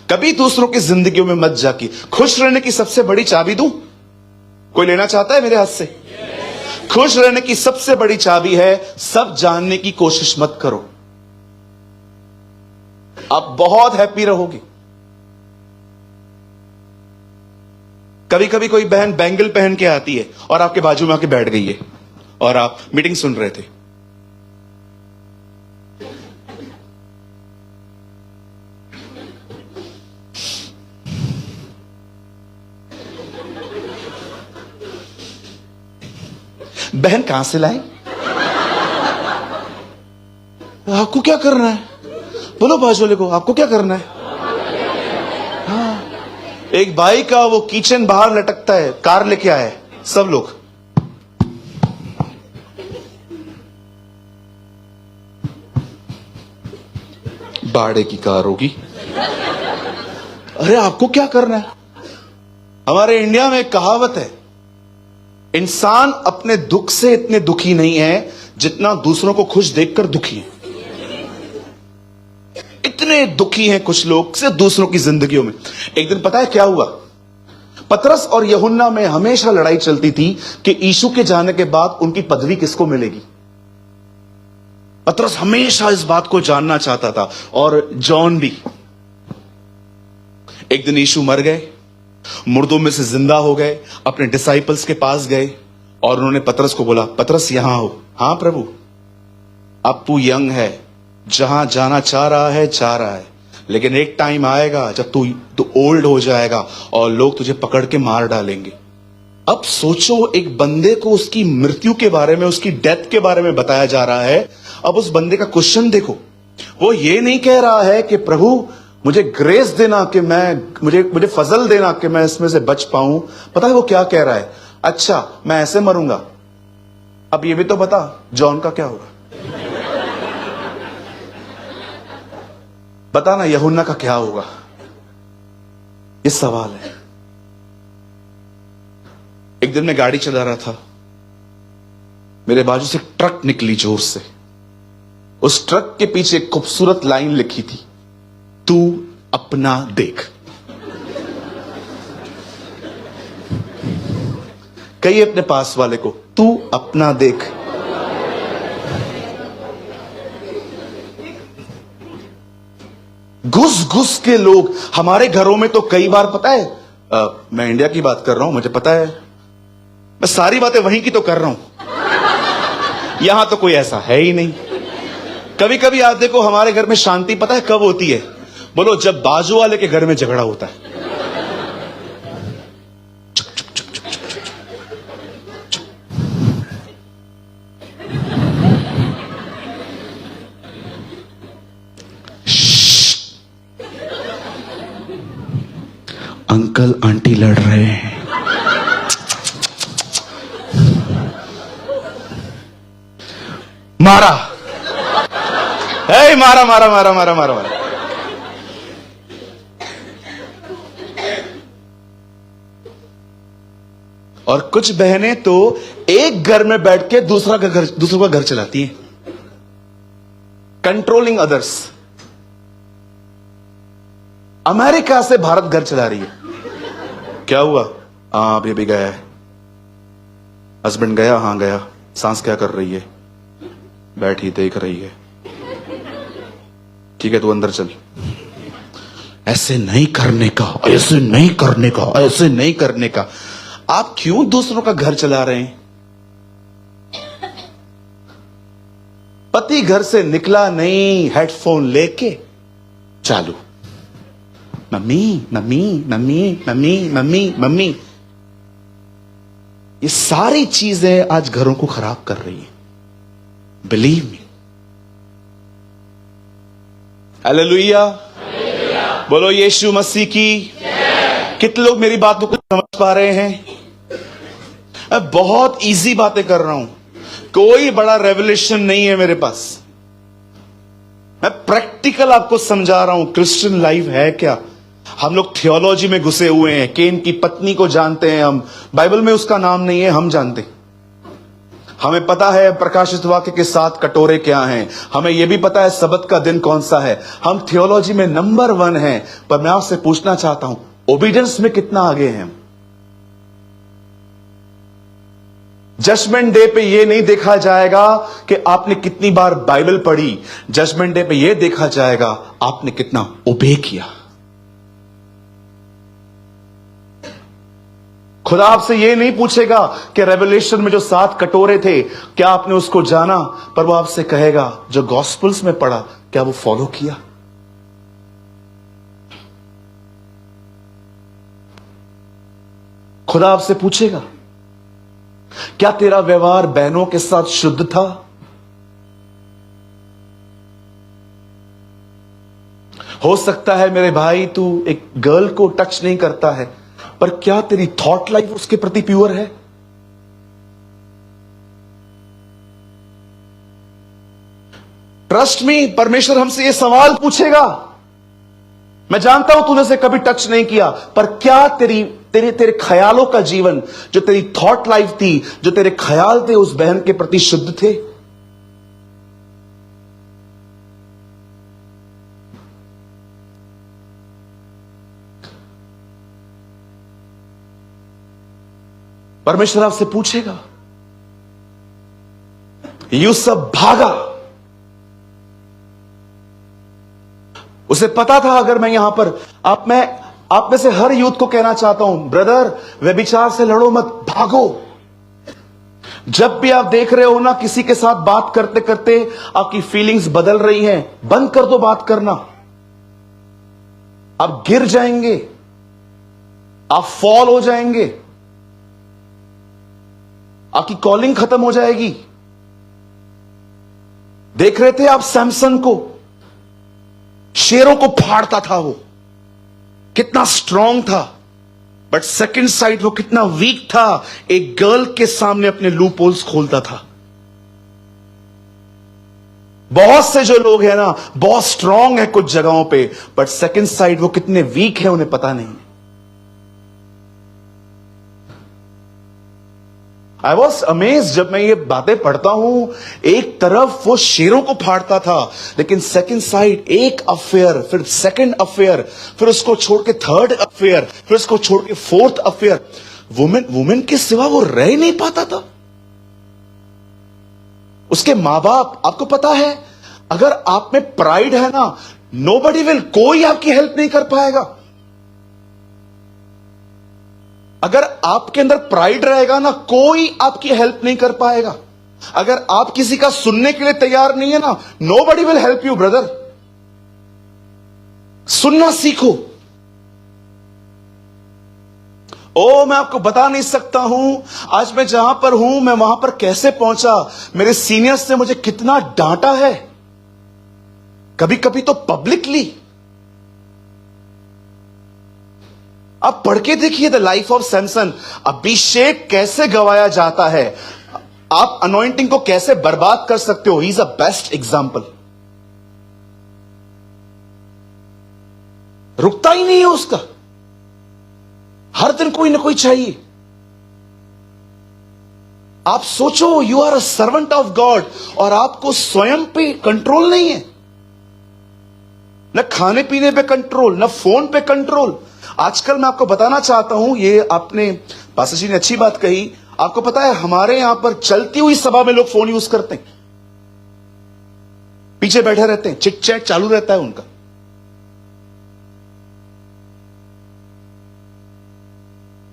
कभी दूसरों की जिंदगियों में मत जाके। खुश रहने की सबसे बड़ी चाबी दूं? कोई लेना चाहता है मेरे हाथ से? खुश रहने की सबसे बड़ी चाबी है सब जानने की कोशिश मत करो, आप बहुत हैप्पी रहोगे। कभी कभी कोई बहन बैंगल पहन के आती है और आपके बाजू में आके बैठ गई है और आप मीटिंग सुन रहे थे, बहन कहां से लाए, आपको क्या करना है? बोलो बाजू वाले को आपको क्या करना है? हाँ, एक भाई का वो किचन बाहर लटकता है, कार लेके आए सब लोग, बाड़े की कार होगी। अरे आपको क्या करना है? हमारे इंडिया में एक कहावत है, इंसान अपने दुख से इतने दुखी नहीं है जितना दूसरों को खुश देखकर दुखी है। इतने दुखी हैं कुछ लोग से दूसरों की जिंदगियों में। एक दिन पता है क्या हुआ? पतरस और यूहन्ना में हमेशा लड़ाई चलती थी कि यीशु के जाने के बाद उनकी पदवी किसको मिलेगी। पतरस हमेशा इस बात को जानना चाहता था और जॉन भी। एक दिन यीशु मर गए, मुर्दों में से जिंदा हो गए, अपने डिसाइपल्स के पास गए और उन्होंने पतरस को बोला पतरस यहां हो। हाँ प्रभु। अब तू यंग है, जहां जाना चाह रहा है, लेकिन एक टाइम आएगा जब तू ओल्ड हो जाएगा और लोग तुझे पकड़ के मार डालेंगे। अब सोचो, एक बंदे को उसकी मृत्यु के बारे में, उसकी डेथ के बारे में बताया जा रहा है। अब उस बंदे का क्वेश्चन देखो, वो ये नहीं कह रहा है कि प्रभु मुझे ग्रेस देना कि मुझे फजल देना कि मैं इसमें से बच पाऊं। पता है वो क्या कह रहा है? अच्छा मैं ऐसे मरूंगा, अब ये भी तो बता जॉन का क्या होगा। बताना यूहन्ना का क्या होगा? ये सवाल है। एक दिन मैं गाड़ी चला रहा था, मेरे बाजू से ट्रक निकली जोर से। उस ट्रक के पीछे एक खूबसूरत लाइन लिखी थी, तू अपना देख। कहिए अपने पास वाले को, तू अपना देख। घुस घुस के लोग हमारे घरों में तो कई बार, पता है, मैं इंडिया की बात कर रहा हूं, मुझे पता है, मैं सारी बातें वहीं की तो कर रहा हूं, यहां तो कोई ऐसा है ही नहीं। कभी कभी आप देखो हमारे घर में शांति पता है कब होती है? बोलो, जब बाजू वाले के घर में झगड़ा होता है। अंकल आंटी लड़ रहे हैं। मारा, हे मारा मारा मारा मारा मारा मारा। और कुछ बहनें तो एक घर में बैठ के दूसरों का घर चलाती हैं, कंट्रोलिंग अदर्स। अमेरिका से भारत घर चला रही है। क्या हुआ? हाँ, अभी अभी गया है। हस्बैंड गया? हाँ गया। सांस क्या कर रही है? बैठी देख रही है। ठीक है, तू अंदर चल। ऐसे नहीं करने का, ऐसे नहीं करने का, ऐसे नहीं करने का। आप क्यों दूसरों का घर चला रहे हैं? पति घर से निकला नहीं, हेडफोन लेके चालू, mummy mummy mummy mummy mummy mummy. ये सारी चीजें आज घरों को खराब कर रही हैं। Believe me. हालेलुया, बोलो यीशु मसीह की। कितने लोग मेरी बातों को समझ पा रहे हैं? मैं बहुत इजी बातें कर रहा हूं, कोई बड़ा रेवलेशन नहीं है मेरे पास। मैं प्रैक्टिकल आपको समझा रहा हूं क्रिश्चियन लाइफ है क्या। हम लोग थियोलॉजी में घुसे हुए हैं। केन की पत्नी को जानते हैं हम, बाइबल में उसका नाम नहीं है, हम जानते हैं। हमें पता है प्रकाशित वाक्य के 7 कटोरे क्या हैं, हमें यह भी पता है सबत का दिन कौन सा है। हम थियोलॉजी में नंबर 1 हैं। पर मैं आपसे पूछना चाहता हूं, ओबीडियंस में कितना आगे हैं हम? जजमेंट डे पे यह नहीं देखा जाएगा कि आपने कितनी बार बाइबल पढ़ी। जजमेंट डे पे यह देखा जाएगा आपने कितना ओबे किया। खुदा आपसे यह नहीं पूछेगा कि रेवलेशन में जो 7 कटोरे थे क्या आपने उसको जाना, पर वो आपसे कहेगा जो गॉस्पेल्स में पढ़ा क्या वो फॉलो किया। खुदा आपसे पूछेगा क्या तेरा व्यवहार बहनों के साथ शुद्ध था। हो सकता है मेरे भाई तू एक गर्ल को टच नहीं करता है, पर क्या तेरी थॉट लाइफ उसके प्रति प्योर है? ट्रस्ट मी, परमेश्वर हमसे यह सवाल पूछेगा। मैं जानता हूं तूने उसे कभी टच नहीं किया, पर क्या तेरे ख्यालों का जीवन, जो तेरी थॉट लाइफ थी, जो तेरे ख्याल थे उस बहन के प्रति शुद्ध थे? परमेश्वर आपसे पूछेगा। यूसुफ भागा, उसे पता था अगर मैं यहां पर आप में से हर यूथ को कहना चाहता हूं, ब्रदर व्यभिचार से लड़ो मत, भागो। जब भी आप देख रहे हो ना किसी के साथ बात करते करते आपकी फीलिंग्स बदल रही हैं, बंद कर दो बात करना। आप गिर जाएंगे, आप फॉल हो जाएंगे, आपकी कॉलिंग खत्म हो जाएगी। देख रहे थे आप सैमसन को, शेरों को फाड़ता था, वो कितना स्ट्रांग था, बट सेकंड साइड वो कितना वीक था। एक गर्ल के सामने अपने लूप होल्स खोलता था। बहुत से जो लोग हैं ना, बहुत स्ट्रांग है कुछ जगहों पे, बट सेकंड साइड वो कितने वीक है उन्हें पता नहीं। आई वॉज अमेज जब मैं ये बातें पढ़ता हूं। एक तरफ वो शेरों को फाड़ता था, लेकिन सेकंड साइड एक अफेयर, फिर सेकंड अफेयर, फिर उसको छोड़ के थर्ड अफेयर, फिर उसको छोड़ के फोर्थ अफेयर। वुमेन के सिवा वो रह ही नहीं पाता था। उसके मां बाप, आपको पता है, अगर आप में प्राइड है ना, नोबडी विल, कोई आपकी हेल्प नहीं कर पाएगा। अगर आपके अंदर प्राइड रहेगा ना, कोई आपकी हेल्प नहीं कर पाएगा। अगर आप किसी का सुनने के लिए तैयार नहीं है ना, nobody will help you brother. सुनना सीखो। मैं आपको बता नहीं सकता हूं, आज मैं जहां पर हूं, मैं वहां पर कैसे पहुंचा। मेरे सीनियर्स ने मुझे कितना डांटा है, कभी कभी तो पब्लिकली। आप पढ़ के देखिए द लाइफ ऑफ सैमसन। अभिषेक कैसे गवाया जाता है, आप अनॉइंटिंग को कैसे बर्बाद कर सकते हो। He is a best example. रुकता ही नहीं है उसका, हर दिन कोई ना कोई चाहिए। आप सोचो, you are a servant of God और आपको स्वयं पे कंट्रोल नहीं है। न खाने पीने पे कंट्रोल, न फोन पे कंट्रोल। आजकल मैं आपको बताना चाहता हूं, ये आपने पास्टर जी ने अच्छी बात कही। आपको पता है, हमारे यहां पर चलती हुई सभा में लोग फोन यूज करते हैं, पीछे बैठे रहते हैं, चिट चैट चालू रहता है उनका।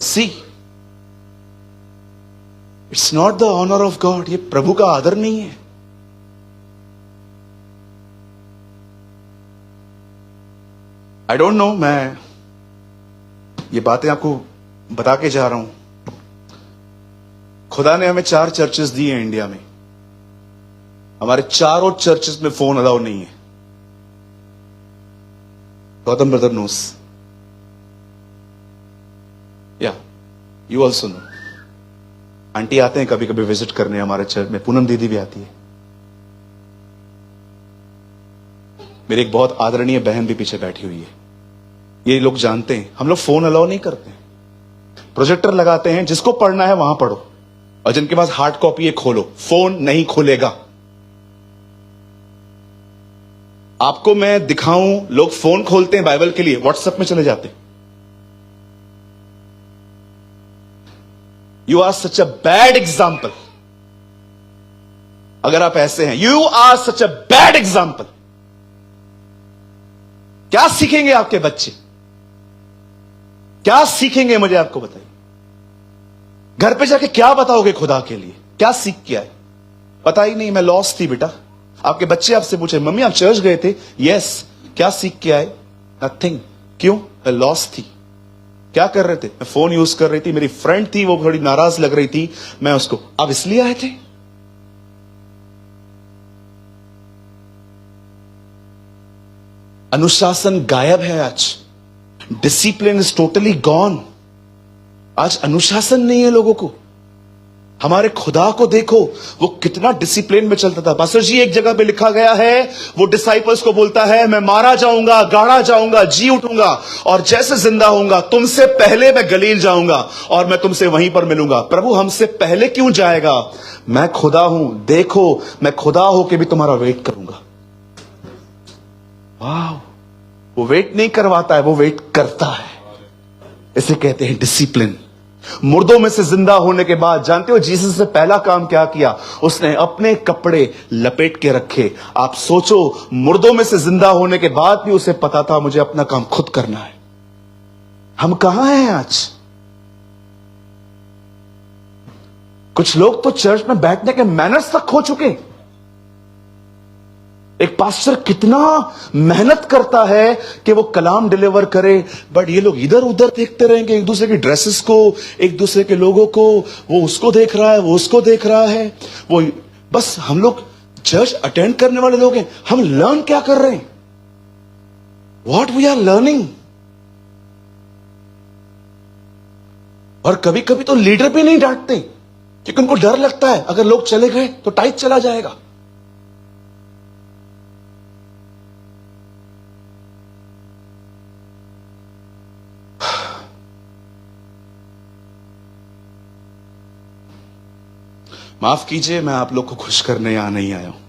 See, it's not the honour of God. ये प्रभु का आदर नहीं है। आई डोंट नो, मैं ये बातें आपको बता के जा रहा हूं। खुदा ने हमें 4 चर्चेस दी हैं इंडिया में। हमारे चारों चर्चेस में फोन अलाउ नहीं है। गौतम ब्रदर नोस, या यू ऑल्सो नो। आंटी आते हैं कभी कभी विजिट करने हमारे चर्च में, पूनम दीदी भी आती है, मेरी एक बहुत आदरणीय बहन भी पीछे बैठी हुई है। ये लोग जानते हैं हम लोग फोन अलाउ नहीं करते। प्रोजेक्टर लगाते हैं, जिसको पढ़ना है वहां पढ़ो, और जिनके पास हार्ड कॉपी है खोलो, फोन नहीं खुलेगा। आपको मैं दिखाऊं, लोग फोन खोलते हैं बाइबल के लिए, व्हाट्सएप में चले जाते हैं। You are such a bad example. अगर आप ऐसे हैं, you are such a bad example. क्या सीखेंगे आपके बच्चे, क्या सीखेंगे, मुझे आपको बताइए। घर पे जाके क्या बताओगे खुदा के लिए, क्या सीख के आए? पता ही नहीं, मैं लॉस थी बेटा। आपके बच्चे आपसे पूछे, मम्मी आप चर्च गए थे? यस। क्या सीख के आए? नथिंग। क्यों? मैं लॉस थी। क्या कर रहे थे? मैं फोन यूज कर रही थी, मेरी फ्रेंड थी, वो थोड़ी नाराज लग रही थी, मैं उसको, आप इसलिए आए थे? अनुशासन गायब है आज। Discipline is totally gone. आज अनुशासन नहीं है लोगों को। हमारे खुदा को देखो, वो कितना डिसिप्लिन में चलता था। पास्टर जी, एक जगह पे लिखा गया है, वो डिसाइपल्स को बोलता है, मैं मारा जाऊंगा, गाड़ा जाऊंगा, जी उठूंगा, और जैसे जिंदा होऊंगा, तुमसे पहले मैं गलील जाऊंगा और मैं तुमसे वहीं पर मिलूंगा। प्रभु हमसे पहले क्यों जाएगा? मैं खुदा हूं, देखो मैं खुदा होके भी तुम्हारा वेट करूंगा। वाह, वो वेट नहीं करवाता है, वो वेट करता है। इसे कहते हैं डिसिप्लिन। मुर्दों में से जिंदा होने के बाद, जानते हो जीसस से पहला काम क्या किया? उसने अपने कपड़े लपेट के रखे। आप सोचो, मुर्दों में से जिंदा होने के बाद भी उसे पता था मुझे अपना काम खुद करना है। हम कहां हैं आज? कुछ लोग तो चर्च में बैठने के मैनर्स तक खो चुके। एक पास्टर कितना मेहनत करता है कि वो कलाम डिलीवर करे, बट ये लोग इधर उधर देखते रहेंगे, एक दूसरे की ड्रेसेस को, एक दूसरे के लोगों को। वो उसको देख रहा है, वो उसको देख रहा है, वो बस। हम लोग चर्च अटेंड करने वाले लोग हैं, हम लर्न क्या कर रहे हैं? What we are learning? और कभी कभी तो लीडर भी नहीं डांटते, क्योंकि उनको डर लगता है अगर लोग चले गए तो टाइट चला जाएगा। माफ कीजिए, मैं आप लोग को खुश करने यहां नहीं आया हूं,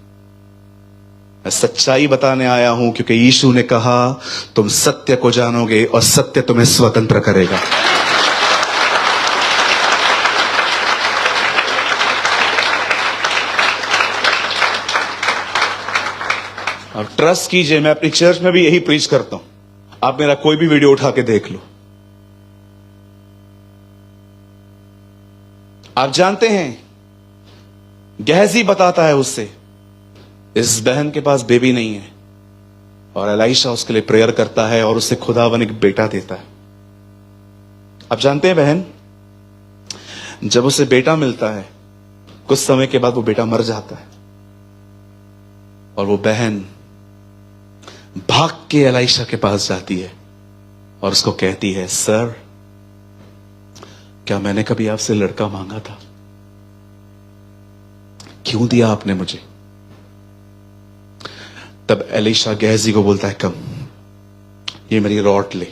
मैं सच्चाई बताने आया हूं, क्योंकि यीशु ने कहा तुम सत्य को जानोगे और सत्य तुम्हें स्वतंत्र करेगा। अब ट्रस्ट कीजिए, मैं अपनी चर्च में भी यही प्रीच करता हूं। आप मेरा कोई भी वीडियो उठा के देख लो। आप जानते हैं, गहजी बताता है उससे, इस बहन के पास बेबी नहीं है, और एलाइशा उसके लिए प्रेयर करता है और उसे खुदावन एक बेटा देता है। आप जानते हैं बहन, जब उसे बेटा मिलता है, कुछ समय के बाद वो बेटा मर जाता है, और वो बहन भाग के एलाइशा के पास जाती है और उसको कहती है, सर, क्या मैंने कभी आपसे लड़का मांगा था? क्यों दिया आपने मुझे? तब एलीशा गहजी को बोलता है, कम, ये मेरी रॉड ले,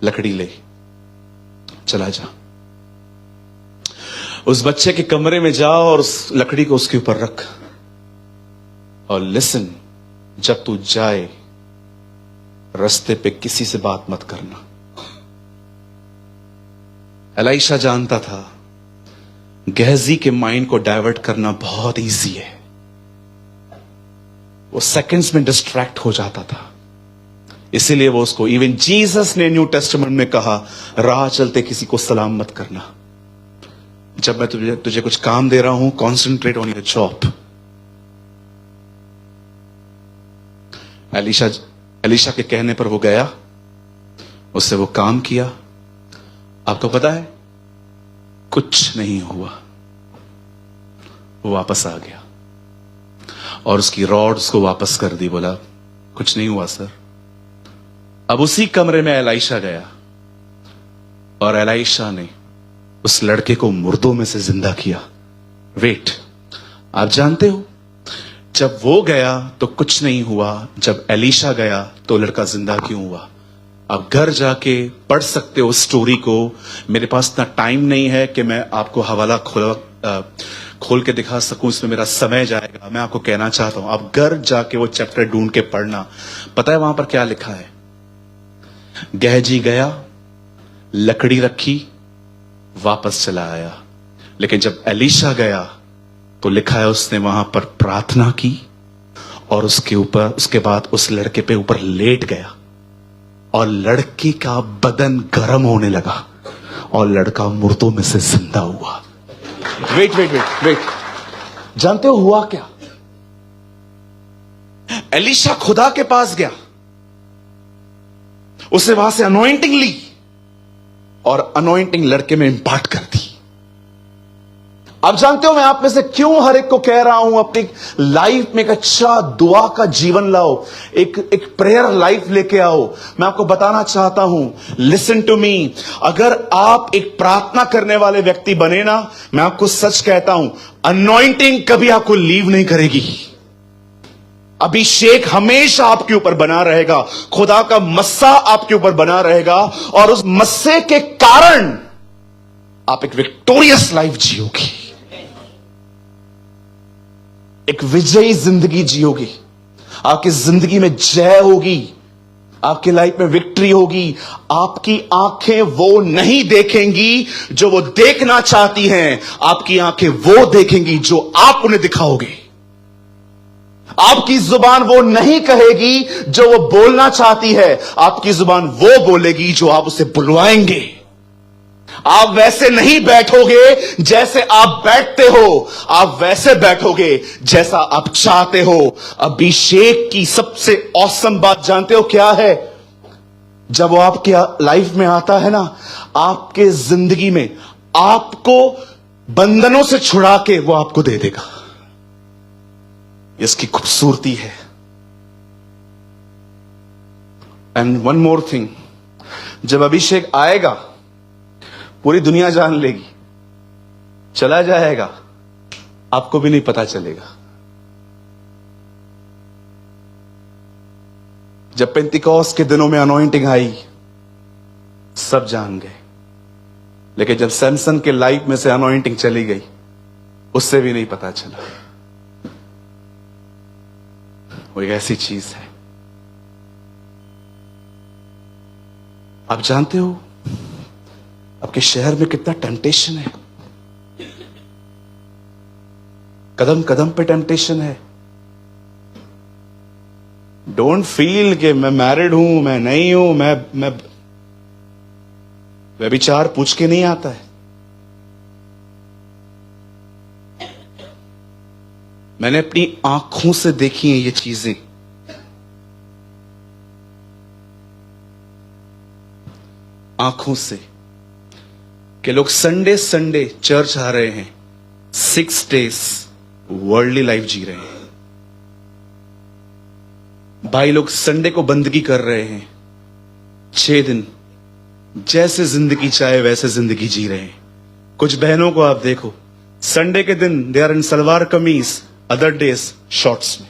लकड़ी ले, चला जा, उस बच्चे के कमरे में जाओ और उस लकड़ी को उसके ऊपर रख, और लिसन, जब तू जाए रास्ते पे किसी से बात मत करना। एलीशा जानता था गहजी के माइंड को डाइवर्ट करना बहुत इजी है, वो सेकंड्स में डिस्ट्रैक्ट हो जाता था। इसीलिए वो उसको, इवन जीसस ने न्यू टेस्टामेंट में कहा, राह चलते किसी को सलाम मत करना। जब मैं तुझे कुछ काम दे रहा हूं, concentrate on your job. Elisha के कहने पर वो गया, उससे वो काम किया। आपको पता है, कुछ नहीं हुआ, वो वापस आ गया और उसकी रॉड उसको वापस कर दी। बोला, कुछ नहीं हुआ सर। अब उसी कमरे में एलीशा गया और एलीशा ने उस लड़के को मुर्दों में से जिंदा किया। वेट, आप जानते हो, जब वो गया तो कुछ नहीं हुआ, जब एलीशा गया तो लड़का जिंदा क्यों हुआ? आप घर जाके पढ़ सकते हो स्टोरी को। मेरे पास इतना टाइम नहीं है कि मैं आपको हवाला खोल के दिखा सकूं, इसमें मेरा समय जाएगा। मैं आपको कहना चाहता हूं, आप घर जाके वो चैप्टर ढूंढ के पढ़ना। पता है वहां पर क्या लिखा है? गहजी गया, लकड़ी रखी, वापस चला आया। लेकिन जब एलीशा गया तो लिखा है उसने वहां पर प्रार्थना की और उसके बाद उस लड़के पे ऊपर लेट गया और लड़के का बदन गर्म होने लगा और लड़का मुर्दों में से जिंदा हुआ। वेट, जानते हो हुआ क्या? एलीशा खुदा के पास गया, उसने वहां से अनॉइंटिंग ली और अनॉइंटिंग लड़के में इंपार्ट कर दी। आप जानते हो मैं आप में से क्यों हर एक को कह रहा हूं, अपनी लाइफ में एक अच्छा दुआ का जीवन लाओ, एक प्रेयर लाइफ लेके आओ। मैं आपको बताना चाहता हूं, लिसन टू मी, अगर आप एक प्रार्थना करने वाले व्यक्ति बने ना, मैं आपको सच कहता हूं, अनॉइंटिंग कभी आपको लीव नहीं करेगी। अभिषेक हमेशा आपके ऊपर बना रहेगा, खुदा का मस्सा आपके ऊपर बना रहेगा, और उस मस्से के कारण आप एक विक्टोरियस लाइफ जियोगे, एक विजयी जिंदगी जियोगे। आपकी जिंदगी में जय होगी, आपकी लाइफ में विक्ट्री होगी। आपकी आंखें वो नहीं देखेंगी जो वो देखना चाहती हैं, आपकी आंखें वो देखेंगी जो आप उन्हें दिखाओगे। आपकी जुबान वो नहीं कहेगी जो वो बोलना चाहती है, आपकी जुबान वो बोलेगी जो आप उसे बुलवाएंगे। आप वैसे नहीं बैठोगे जैसे आप बैठते हो, आप वैसे बैठोगे जैसा आप चाहते हो। अभिषेक की सबसे औसम बात जानते हो क्या है? जब वो आपके लाइफ में आता है ना, आपके जिंदगी में आपको बंधनों से छुड़ा के वो आपको दे देगा। इसकी खूबसूरती है। एंड वन मोर थिंग, जब अभिषेक आएगा पूरी दुनिया जान लेगी, चला जाएगा, आपको भी नहीं पता चलेगा। जब पेंतिकोस्त के दिनों में अनॉइंटिंग आई, सब जान गए, लेकिन जब सैमसन के लाइफ में से अनॉइंटिंग चली गई, उससे भी नहीं पता चला। वो एक ऐसी चीज है, आप जानते हो आपके शहर में कितना टेम्पटेशन है, कदम कदम पे टेम्पटेशन है। डोंट फील कि मैं मैरिड हूं, मैं नहीं हूं, मैं व्यभिचार पूछ के नहीं आता है। मैंने अपनी आंखों से देखी हैं ये चीजें। आंखों से कि लोग संडे संडे चर्च आ रहे हैं, 6 डेज वर्ल्डली लाइफ जी रहे हैं। भाई लोग संडे को बंदगी कर रहे हैं, 6 दिन जैसे जिंदगी चाहे वैसे जिंदगी जी रहे हैं। कुछ बहनों को आप देखो, संडे के दिन they are in salwar kameez, other days shorts में।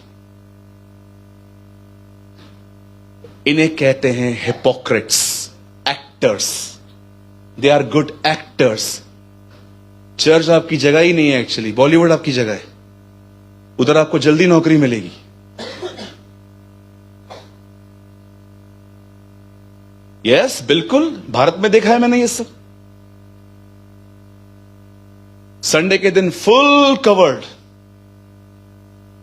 इन्हें कहते हैं hypocrites, actors. They are good actors. Church आपकी जगह ही नहीं है, एक्चुअली बॉलीवुड आपकी जगह है। उधर आपको जल्दी नौकरी मिलेगी। यस, बिल्कुल, भारत में देखा है मैंने ये सब। संडे के दिन फुल कवर्ड,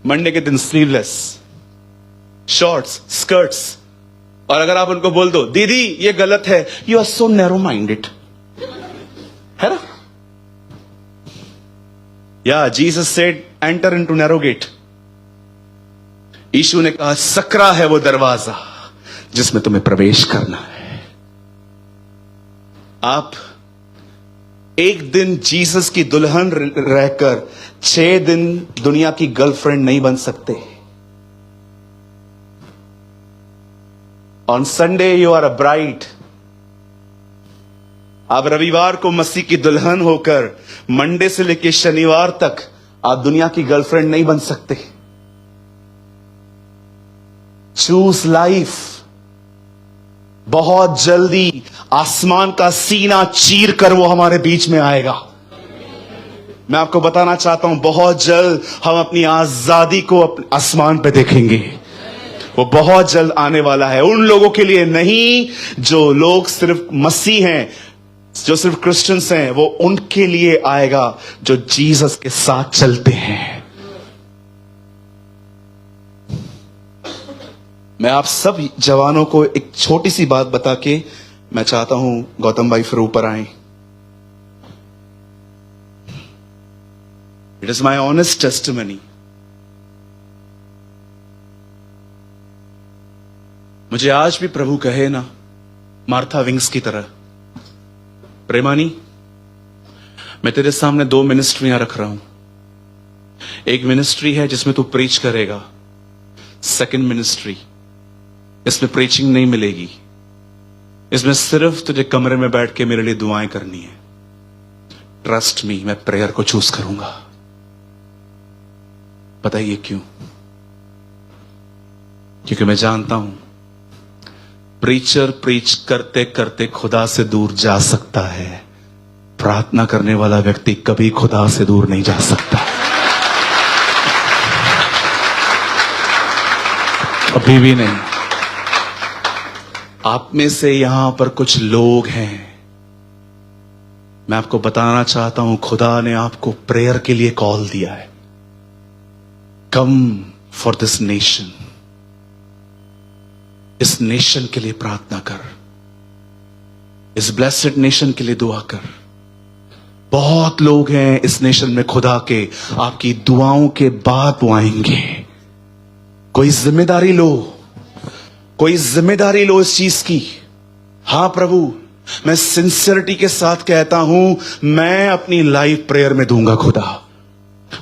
मंडे के दिन स्लीवलेस, शॉर्ट्स, स्कर्ट्स। और अगर आप उनको बोल दो दीदी ये गलत है, you are so narrow minded, है ना? या Jesus said enter into narrow gate. यीशु ने कहा सकरा है वो दरवाजा जिसमें तुम्हें प्रवेश करना है। आप एक दिन जीसस की दुल्हन रहकर 6 दिन दुनिया की गर्लफ्रेंड नहीं बन सकते। On Sunday you are a bride. आप रविवार को मसीह की दुल्हन होकर मंडे से लेकर शनिवार तक आप दुनिया की गर्लफ्रेंड नहीं बन सकते। Choose life. बहुत जल्दी आसमान का सीना चीर कर वो हमारे बीच में आएगा। मैं आपको बताना चाहता हूं, बहुत जल्द हम अपनी आजादी को आसमान पे देखेंगे। वो बहुत जल्द आने वाला है। उन लोगों के लिए नहीं जो लोग सिर्फ मसीह हैं, जो सिर्फ क्रिश्चियंस हैं, वो उनके लिए आएगा जो जीसस के साथ चलते हैं। मैं आप सब जवानों को एक छोटी सी बात बता के मैं चाहता हूं गौतम भाई फिर ऊपर आए। It is my honest testimony. मुझे आज भी प्रभु कहे ना, मार्था विंग्स की तरह, प्रेमानी मैं तेरे सामने 2 मिनिस्ट्रियां रख रहा हूं। एक मिनिस्ट्री है जिसमें तू प्रीच करेगा। सेकंड मिनिस्ट्री, इसमें प्रीचिंग नहीं मिलेगी। इसमें सिर्फ तुझे कमरे में बैठ के मेरे लिए दुआएं करनी है। ट्रस्ट मी, मैं प्रेयर को चूज करूंगा। बताइए क्यों? क्योंकि मैं जानता हूं प्रीचर प्रीच करते करते खुदा से दूर जा सकता है, प्रार्थना करने वाला व्यक्ति कभी खुदा से दूर नहीं जा सकता, कभी भी नहीं। आप में से यहां पर कुछ लोग हैं, मैं आपको बताना चाहता हूं खुदा ने आपको प्रेयर के लिए कॉल दिया है। Come for this nation. इस नेशन के लिए प्रार्थना कर, इस ब्लेसेड नेशन के लिए दुआ कर। बहुत लोग हैं इस नेशन में खुदा के, आपकी दुआओं के बाद वो आएंगे। कोई जिम्मेदारी लो, कोई जिम्मेदारी लो इस चीज की। हां प्रभु, मैं सिंसियरिटी के साथ कहता हूं, मैं अपनी लाइफ प्रेयर में दूंगा। खुदा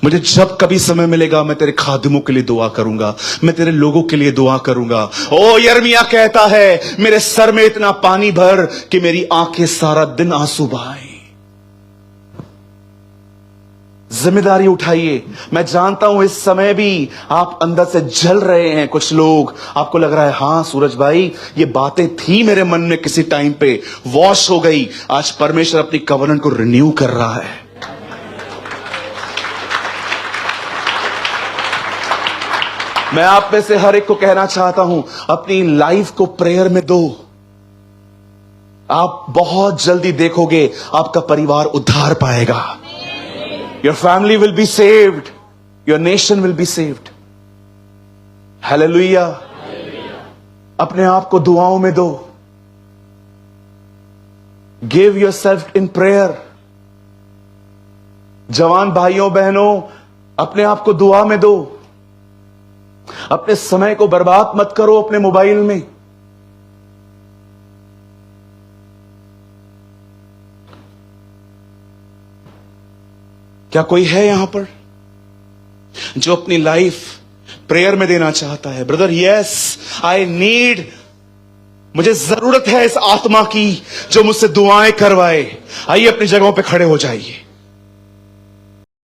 मुझे जब कभी समय मिलेगा मैं तेरे खादिमों के लिए दुआ करूंगा, मैं तेरे लोगों के लिए दुआ करूंगा। ओ यिर्मयाह कहता है, मेरे सर में इतना पानी भर कि मेरी आंखें सारा दिन आंसू बहाएं। जिम्मेदारी उठाइए। मैं जानता हूं इस समय भी आप अंदर से जल रहे हैं। कुछ लोग, आपको लग रहा है हां सूरज भाई ये बातें थी मेरे मन में किसी टाइम पे, वॉश हो गई। आज परमेश्वर अपनी कवनेंट को रिन्यू कर रहा है। मैं आप में से हर एक को कहना चाहता हूं, अपनी लाइफ को प्रेयर में दो। आप बहुत जल्दी देखोगे आपका परिवार उद्धार पाएगा। Your family will be saved, your nation will be saved. Hallelujah. अपने आप को दुआओं में दो। Give yourself in prayer. जवान भाइयों बहनों, अपने आप को दुआ में दो। अपने समय को बर्बाद मत करो अपने मोबाइल में। क्या कोई है यहां पर जो अपनी लाइफ प्रेयर में देना चाहता है? ब्रदर, यस, आई नीड, मुझे जरूरत है इस आत्मा की जो मुझसे दुआएं करवाए। आइए अपनी जगहों पे खड़े हो जाइए।